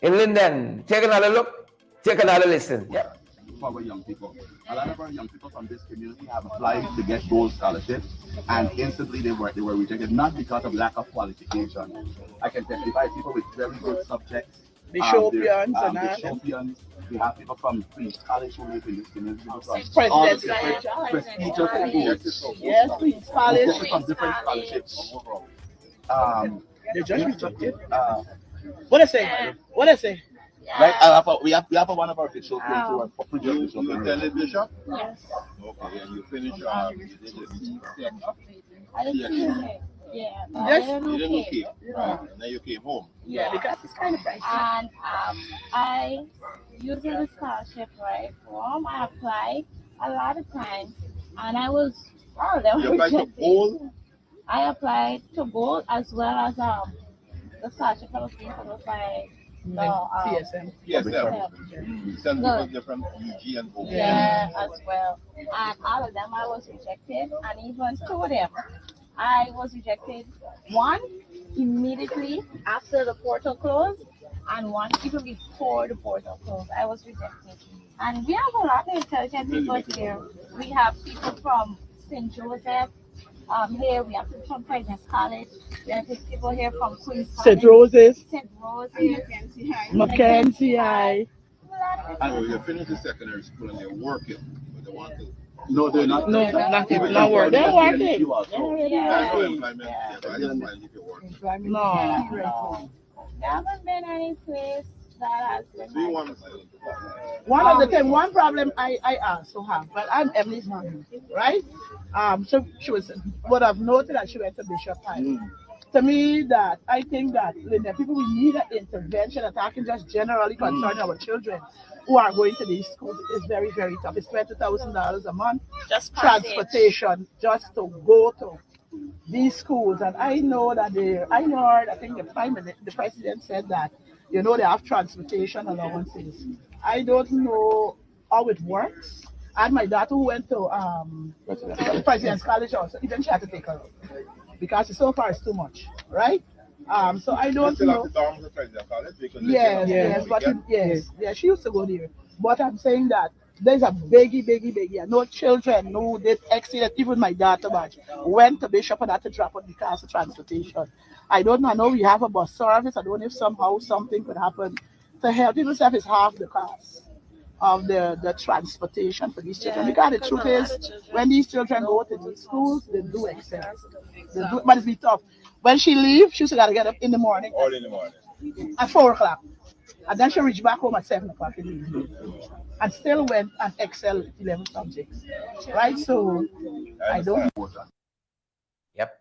in Linden. Take another look. Take another listen. Yeah. For our young people. A lot of our young people from this community have applied to get those scholarships, and instantly they were rejected, not because of lack of qualification. I can testify people with very good subjects. Bishopians and Bishopians. We have people from Queen's College who live in this community. President's Prestigious schools. Yes, Queen's College. From different scholarships. They just rejected. What I say? What I say? Right, we have one of our bishops who are previous bishop. You tell it, Bishop? Yes. Okay, and you finish Yeah. You didn't okay. Right. And then you came home. Yeah, because it's kind of pricey. And I using the scholarship right form, I applied a lot of times. and I was, oh, they You were applied to rejected. all? I applied to gold as well as the scholarship I was being put by the TSM. Yes, Yeah. Some No. people get from UG and O. Yeah, as well. And all of them I was rejected, and even two of them I was rejected. One immediately after the portal closed, and one even before the portal closed. I was rejected. And we have a lot of intelligent people here. We have people from St. Joseph. Here we have people from President's College. We have people here from Queen's College. St. Roses, St. Roses. Mackenzie High. And when you finish the secondary school and they're working, but they want to. No, they're not. No, not working. They're working. Yeah. No. There haven't been any place that has been So you like, want to say? One of the things, one problem I also have, but I'm Emily's mom, right? So she would have noted that she went to Bishop High. To me, that I think that when the people we need an intervention attacking just generally concerning our children who are going to these schools is very, very tough. It's $20,000 a month. just passage. Transportation just to go to these schools. And I know that I think the president said that, they have transportation allowances. I don't know how it works. And my daughter who went to President's College also, even she had to take her out because so far it's too much, right? So I don't Still know. have to dorm the President College because Yes, she used to go there. But I'm saying that there's a biggie. No children who did exceed even my daughter batch went to Bishop and had to drop on because of transportation. I don't know. I know we have a bus service. I don't know if somehow something could happen to help. Even if it's half the cost of the transportation for these children. Because the truth is, when these children go to these schools, they do excel. But it's be tough. When she leaves, she's got to get up in the morning all in the morning. at 4 o'clock. And then she reached back home at 7 o'clock in the evening. And still went and excelled 11 subjects. Right? So I don't. Yep.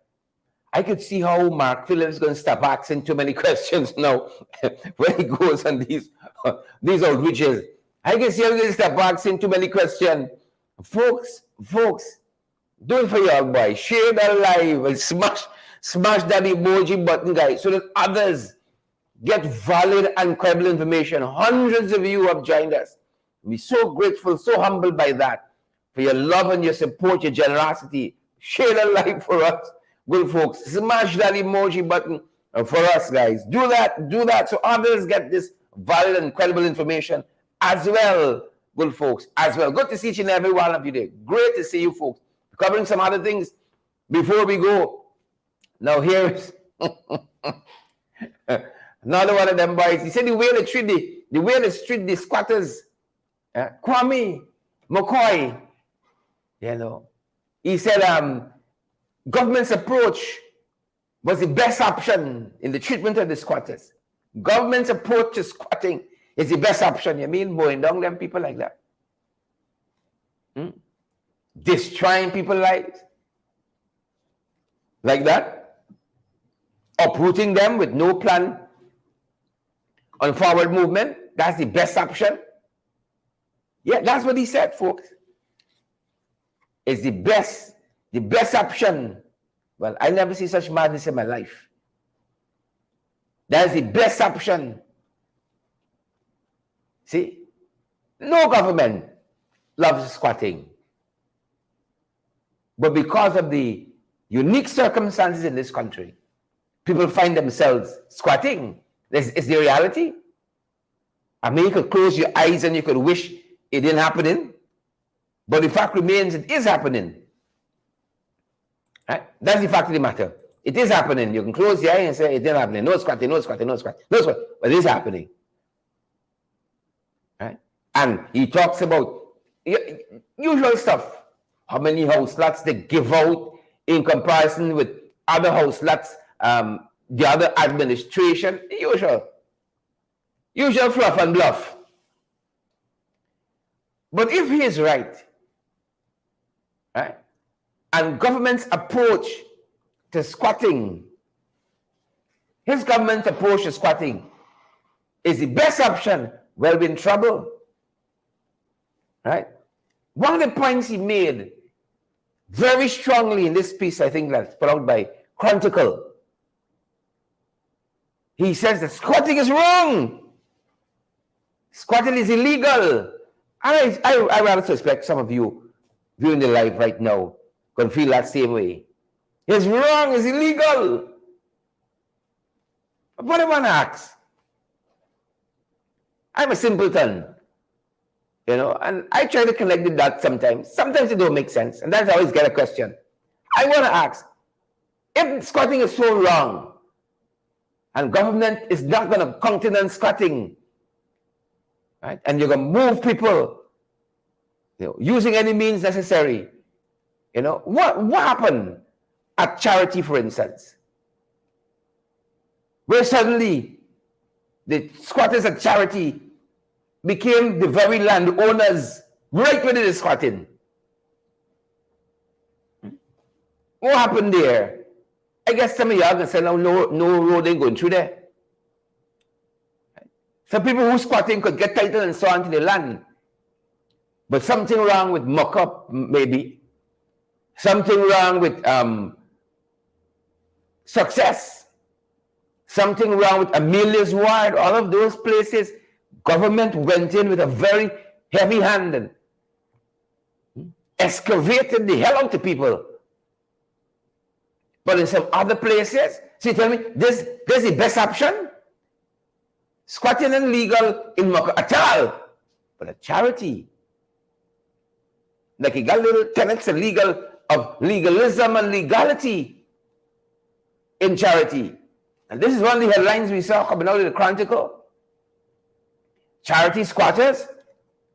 I could see how Mark Phillips is going to stop asking too many questions now when he goes on these outreaches. I can see how he's going to stop asking too many questions. Folks, do it for y'all, boy. Share that live and smash that emoji button, guys, so that others get valid and credible information. Hundreds of you have joined us. We're so grateful, so humbled by that. For your love and your support, your generosity. Share that live for us. Good folks, smash that emoji button for us, guys. Do that so others get this valid and credible information as well. Good folks, as well. Good to see each and every one of you there. Great to see you folks. Covering some other things before we go. Now here's another one of them boys. He said the way they treat the squatters, Kwame McCoy, he said government's approach was the best option in the treatment of the squatters. Government's approach to squatting is the best option. You mean mowing down them people like that? Destroying people's lives like that? Uprooting them with no plan on forward movement? That's the best option? Yeah, that's what he said, folks. It's the best option. Well, I never see such madness in my life. That's the best option. See, no government loves squatting. But because of the unique circumstances in this country, people find themselves squatting. It's the reality. I mean, you could close your eyes and you could wish it didn't happen. But the fact remains, it is happening. Right? That's the fact of the matter. It is happening. You can close your eye and say it didn't happen. No squatting. But it is happening. Right? And he talks about usual stuff. How many house lots they give out in comparison with other house lots, the other administration. Usual fluff and bluff. But if he is right, and government's approach to squatting, his government's approach to squatting is the best option, well, we're in trouble. Right? One of the points he made very strongly in this piece, I think that's put out by Chronicle. He says that squatting is wrong. Squatting is illegal. And I rather suspect some of you viewing the live right now can feel that same way. It's wrong, it's illegal. But what I want to ask, I'm a simpleton, you know, and I try to connect the dots sometimes. Sometimes it don't make sense, and that's always get a question. I want to ask, if squatting is so wrong, and government is not going to countenance squatting, right? And you're going to move people, you know, using any means necessary. You know, what happened at charity, for instance, where suddenly the squatters at charity became the very landowners right where they were squatting? What happened there? I guess some of y'all can say, no road ain't going through there. Some people who squatting could get title and so on to the land. But something wrong with mock-up, maybe. Something wrong with Success. Something wrong with Amelia's Ward. All of those places, government went in with a very heavy hand and excavated the hell out of people. But in some other places, so you tell me, this is the best option? Squatting and legal in Mocha at all. But a charity, like you got little tenets of legalism and legality in charity. And this is one of the headlines we saw coming out of the Chronicle. Charity squatters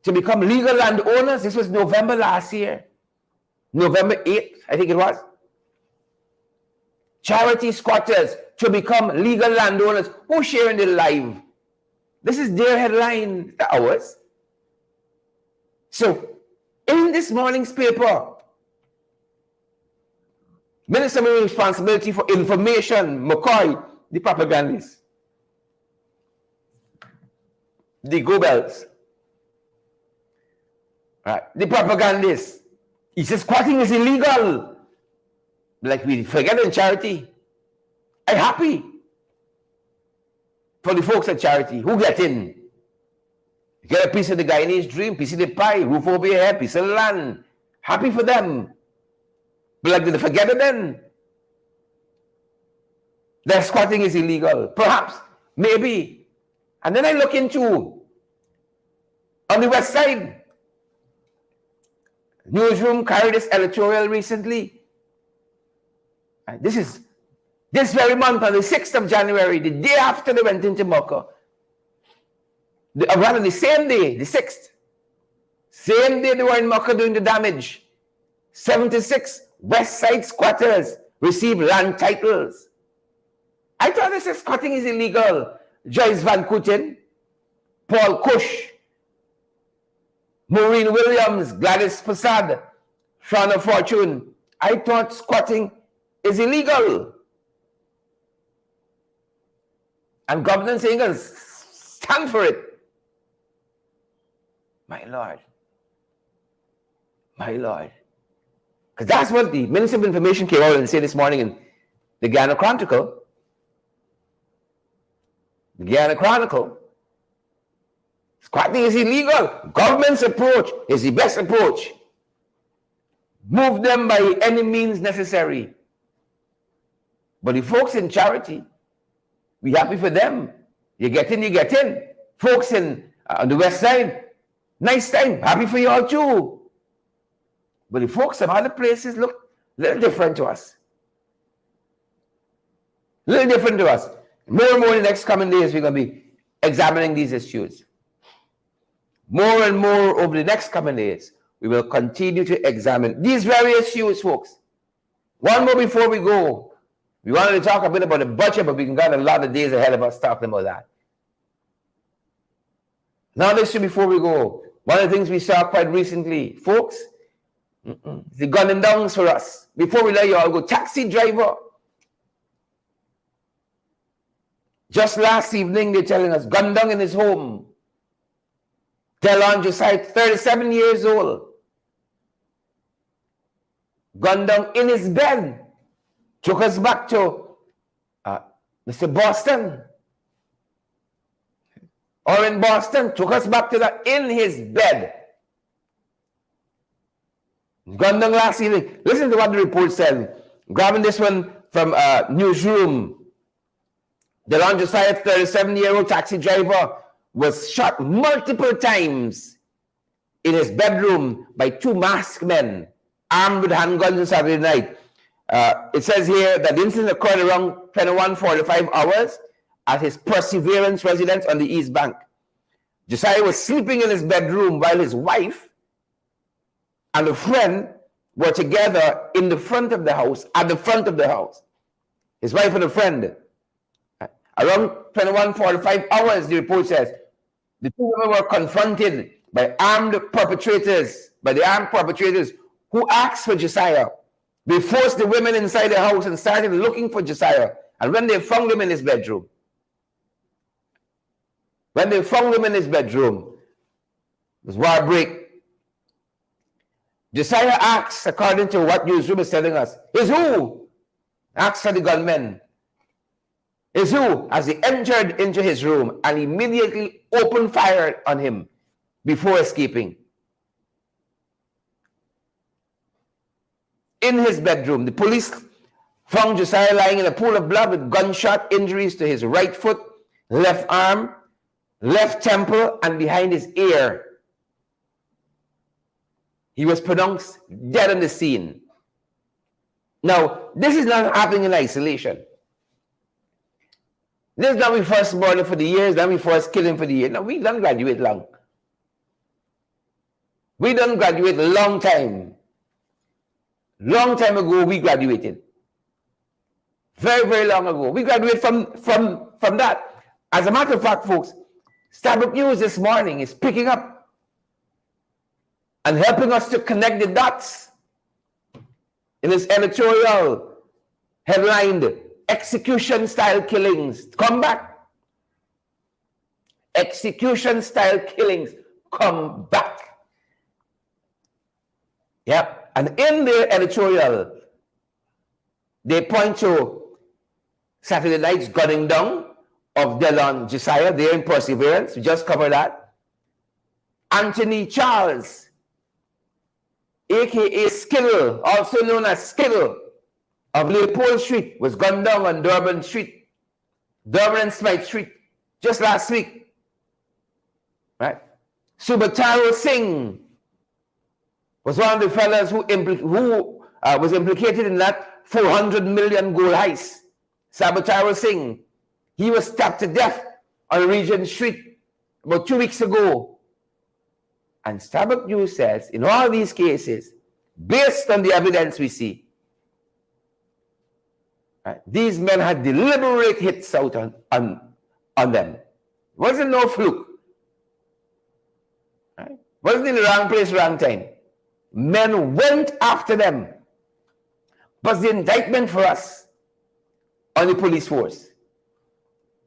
to become legal landowners. This was November last year. November 8th, I think it was. Charity squatters to become legal landowners. Who's sharing the live? This is their headline, not ours. So, in this morning's paper, Minister with responsibility for information, McCoy, the propagandist, the Goebbels, right? The propagandist, he says squatting is illegal. Like we forget in charity. I'm happy for the folks at charity who get in. You get a piece of the Guyanese dream, piece of the pie, roof over your head, piece of land. Happy for them. But like, did they forget it then? That squatting is illegal. Perhaps, maybe. And then I look into, on the west side, Newsroom carried this editorial recently. This very month, on the 6th of January, the day after they went into Mocha, rather the same day, the 6th, same day they were in Mocha doing the damage, 76 West Side squatters received land titles. I thought this squatting is illegal. Joyce Van Kooten, Paul Cush, Maureen Williams, Gladys Prasad, Shauna Fortune. I thought squatting is illegal. And government saying, stand for it. My Lord. My Lord. Because that's what the Minister of Information came out and said this morning in the Guyana Chronicle. The Guyana Chronicle. Squatting is illegal. Government's approach is the best approach. Move them by any means necessary. But the folks in charity, we happy for them. You get in, you get in. Folks in on the west side, nice time, happy for you all too. But the folks in other places look a little different to us. A little different to us. More and more in the next coming days, we're going to be examining these issues. More and more over the next coming days, we will continue to examine these various issues, folks. One more before we go. We wanted to talk a bit about the budget, but we got a lot of days ahead of us talking about that. Now, listen before we go. One of the things we saw quite recently, folks, the gunning downs for us. Before we let you all go, taxi driver. Just last evening, they're telling us, gunned down in his home. Delon Josiah, 37 years old. gunned down in his bed. Took us back to Mr. Boston. Or in Boston, took us back to that in his bed. Gunned down last evening. Listen to what the report said. Grabbing this one from Newsroom. The Josiah 37-year-old taxi driver was shot multiple times in his bedroom by two masked men armed with handguns on Saturday night. It says here that the incident occurred around 21:45 hours at his Perseverance residence on the East Bank. Josiah was sleeping in his bedroom while his wife and a friend were together in the front of the house, at the front of the house. His wife and a friend. Around 21:45 hours, the report says, the two women were confronted by the armed perpetrators who asked for Josiah. They forced the women inside the house and started looking for Josiah. And when they found him in his bedroom, it was war break. Josiah asks, according to what Newsroom is telling us, is who? Asks for the gunmen. Is who? As he entered into his room and immediately opened fire on him before escaping. In his bedroom, the police found Josiah lying in a pool of blood with gunshot injuries to his right foot, left arm, left temple, and behind his ear. He was pronounced dead on the scene. Now, this is not happening in isolation. This is not we first murder for the years, then we first kill him for the year. No, we don't graduate long. We don't graduate a long time. Long time ago, we graduated. Very, very long ago. We graduated from that. As a matter of fact, folks, Starbuck News this morning is picking up and helping us to connect the dots in this editorial headlined execution-style killings come back. Execution-style killings come back. Yep. And in their editorial, they point to Saturday night's gunning down of Delon Josiah there in Perseverance. We just covered that. Anthony Charles, a.k.a. Skittle, also known as Skittle, of Leopold Street, was gunned down on Durban and Smythe Street, just last week. Right? Subataro Singh was one of the fellas who was implicated in that 400 million gold heist. Subataro Singh. He was stabbed to death on Regent Street about 2 weeks ago. And Starbuck News says, in all these cases, based on the evidence we see, right, these men had deliberate hits out on them. It wasn't no fluke. Right? Wasn't in the wrong place, wrong time. Men went after them. But the indictment for us on the police force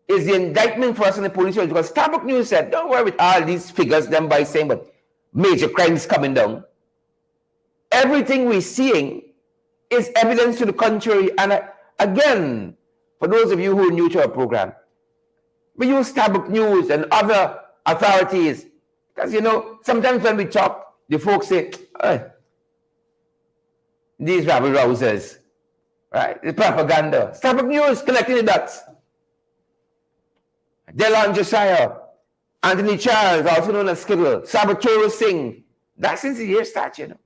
is the indictment for us on the police force, because Starbuck News said, don't worry with all these figures, them by saying, but major crimes coming down. Everything we're seeing is evidence to the contrary. And again, for those of you who are new to our program, we use Starbuck News and other authorities because, you know, sometimes when we talk, the folks say, oh, these rabble rousers, right? The propaganda. Starbuck News connecting the dots. Delon Josiah, Anthony Charles, also known as Skittle, Subataro Singh. That's since the year starts, you know.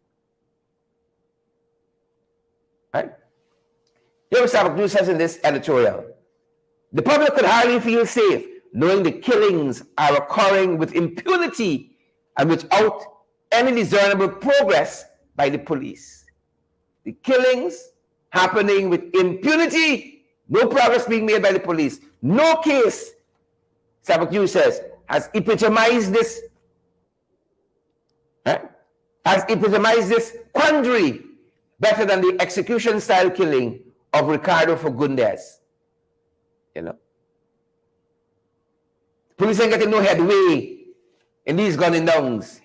Right? Here Starbuck News says in this editorial, the public could hardly feel safe knowing the killings are occurring with impunity and without any discernible progress by the police. The killings happening with impunity, no progress being made by the police. No case, Starbuck News says, has epitomized this, quandary better than the execution-style killing of Ricardo Fagundes. You know, police ain't getting no headway in these gunning downs.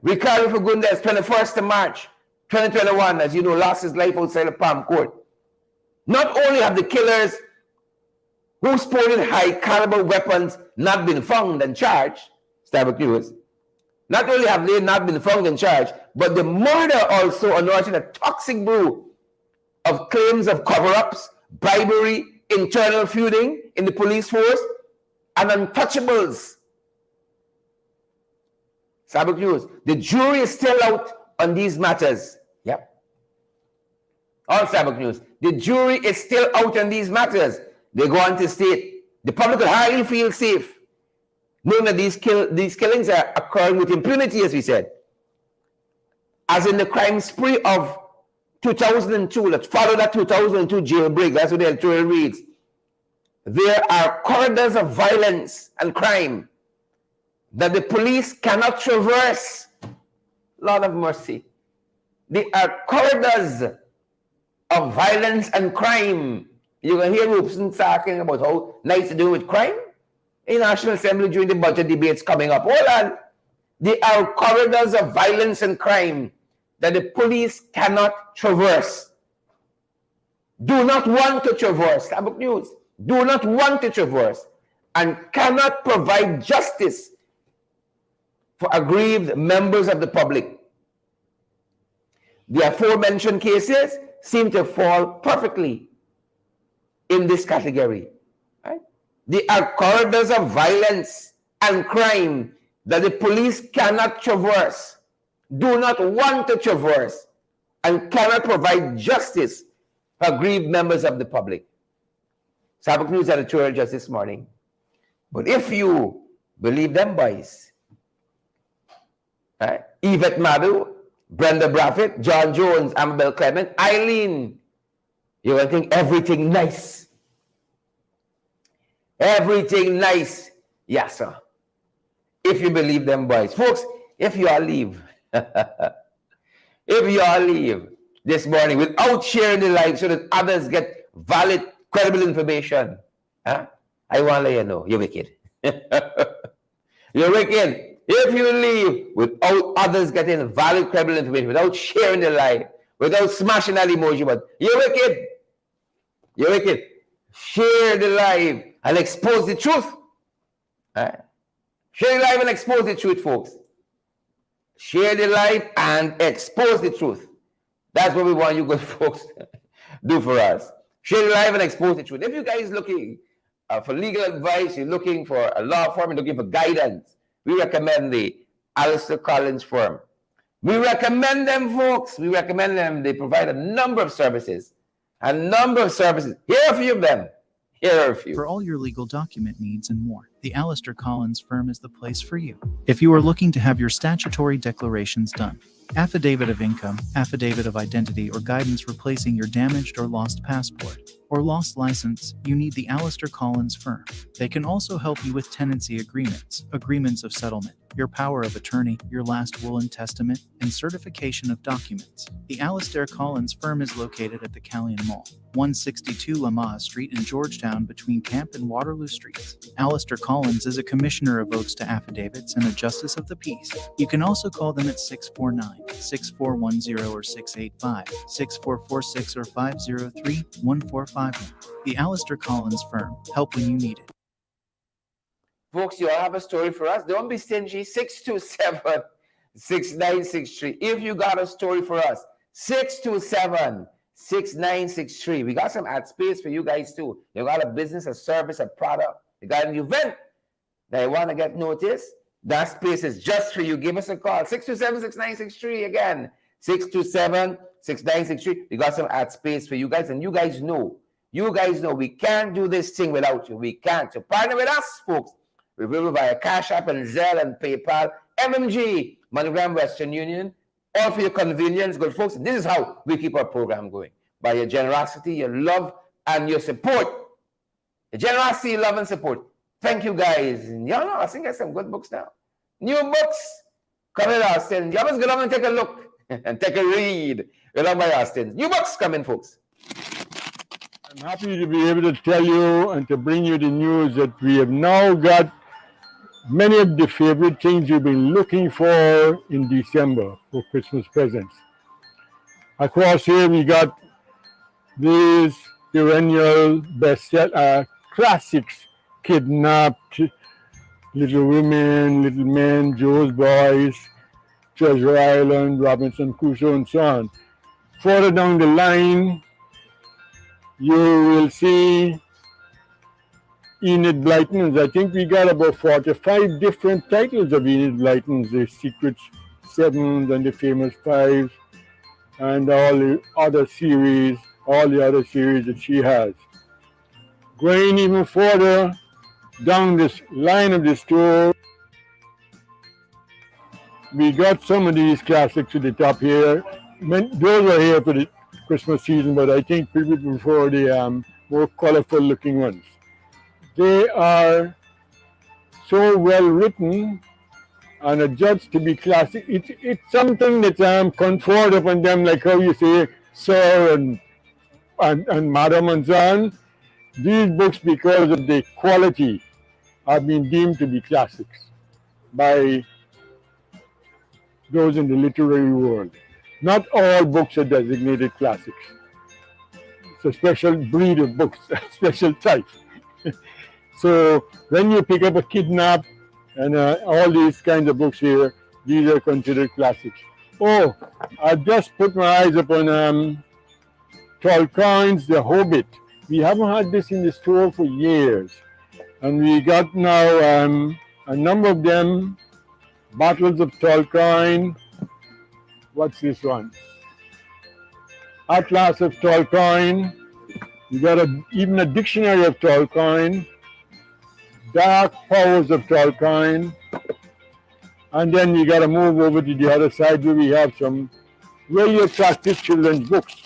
Ricardo Fagundes, 21st of March, 2021, as you know, lost his life outside of Palm Court. Not only have the killers who sported high caliber weapons not been found and charged, Starbuck News, not only have they not been found and charged, but the murder also unearthed a toxic brew of claims of cover-ups, bribery, internal feuding in the police force, and untouchables. Starbuck News, the jury is still out on these matters. Yep. All Starbuck News, the jury is still out on these matters. They go on to state, the public will hardly feel safe knowing that these killings are occurring with impunity, as we said. As in the crime spree of 2002, let's follow that 2002 jailbreak, that's what the editorial reads. There are corridors of violence and crime that the police cannot traverse. Lord of mercy. There are corridors of violence and crime. You can hear Robeson talking about how nice to do with crime in National Assembly during the budget debates coming up. Hold on. There are corridors of violence and crime that the police cannot traverse. Do not want to traverse. Starbuck News. Do not want to traverse and cannot provide justice for aggrieved members of the public. The aforementioned cases seem to fall perfectly in this category. Right? There are corridors of violence and crime that the police cannot traverse, do not want to traverse, and cannot provide justice for aggrieved members of the public. Starbuck News editorial just this morning. But if you believe them boys, right? Yvette Madu, Brenda Braffett, John Jones, Amabel Clement, Eileen, you will think everything nice. Everything nice. Yes, sir. If you believe them boys. Folks, if you all leave, if you all leave this morning without sharing the live so that others get valid, credible information, huh? I want to let you know, you're wicked. You're wicked. If you leave without others getting valid, credible information, without sharing the live, without smashing that emoji button, you're wicked. You're wicked. Share the live and expose the truth. Right? Share the live and expose the truth, folks. Share the live and expose the truth. That's what we want you good folks do for us. Share the live and expose the truth. If you guys looking for legal advice, you're looking for a law firm, you're looking for guidance, we recommend the Alistair Collins firm. We recommend them, folks. We recommend them. They provide a number of services. A number of services. Here are a few of them. Here are a few. For all your legal document needs and more, the Alistair Collins firm is the place for you. If you are looking to have your statutory declarations done, affidavit of income, affidavit of identity, or guidance replacing your damaged or lost passport or lost license, you need the Alistair Collins firm. They can also help you with tenancy agreements, agreements of settlement, your power of attorney, your last will and testament, and certification of documents. The Alistair Collins firm is located at the Callion Mall, 162 Lamar Street in Georgetown between Camp and Waterloo Streets. Alistair Collins is a commissioner of oaths to affidavits and a justice of the peace. You can also call them at 649-6410 or 685-6446 or 503-1451. The Alistair Collins firm. Help when you need it. Folks, you all have a story for us. Don't be stingy. 627-6963. If you got a story for us, 627-6963. We got some ad space for you guys too. You got a business, a service, a product. You got an event that you want to get noticed. That space is just for you. Give us a call. 627-6963 again. 627-6963. We got some ad space for you guys. And you guys know we can't do this thing without you. We can't. So partner with us, folks. We will via Cash App and Zelle and PayPal, MMG, MoneyGram, Western Union, all for your convenience. Good folks, this is how we keep our program going. By your generosity, your love, and your support. Your generosity, love, and support. Thank you, guys. And y'all know, I think there's some good books now. New books coming out, Austin. Y'all must go down and take a look and take a read. Along by Austin. New books coming, folks. I'm happy to be able to tell you and to bring you the news that we have now got many of the favorite things you've been looking for in December for Christmas presents. Across here we got these perennial classics: Kidnapped, Little Women, Little Men, Joe's Boys, Treasure Island, Robinson Crusoe, and so on. Further down the line, you will see Enid Blyton's. I think we got about 45 different titles of Enid Blyton's: The Secret Sevens and the Famous Fives, and all the other series that she has. Going even further down this line of the store, we got some of these classics at the top here. Those are here for the Christmas season, but I think people prefer the more colorful looking ones. They are so well written and adjudged to be classic. It's something that conferred upon them, like how you say Sir and Madam and so on. These books, because of the quality, have been deemed to be classics by those in the literary world. Not all books are designated classics. It's a special breed of books, a special type. So when you pick up a Kidnap and all these kinds of books here, these are considered classics. Oh, I just put my eyes upon Tolkien's The Hobbit. We haven't had this in the store for years. And we got now a number of them. Battles of Tolkien. What's this one? Atlas of Tolkien. You got even a dictionary of Tolkien. Dark Powers of Tolkien. And then we got to move over to the other side where we have some really attractive children's books.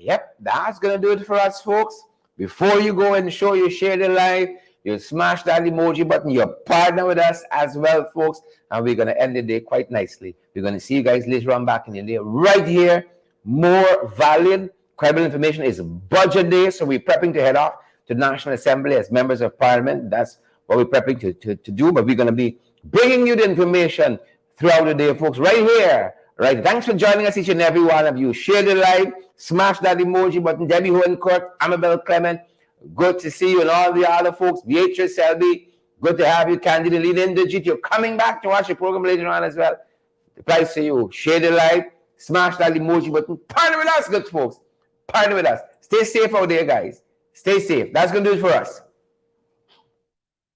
Yep, that's going to do it for us, folks. Before you go and show you share the live, you smash that emoji button. You're partner with us as well, folks. And we're going to end the day quite nicely. We're going to see you guys later on back in the day. Right here, more valid, credible information. Is budget day, so we're prepping to head off to the National Assembly as members of Parliament. That's what we're prepping to do. But we're going to be bringing you the information throughout the day, folks, right here. Right. Thanks for joining us, each and every one of you. Share the live, smash that emoji button. Debbie Hohenkirk, Amabel Clement, good to see you, and all the other folks. Beatrice Selby, good to have you. Candida Lee Indigit, you're coming back to watch the program later on as well. The price to you. Share the live, smash that emoji button. Partner with us, good folks. Partner with us. Stay safe out there, guys. Stay safe. That's going to do it for us.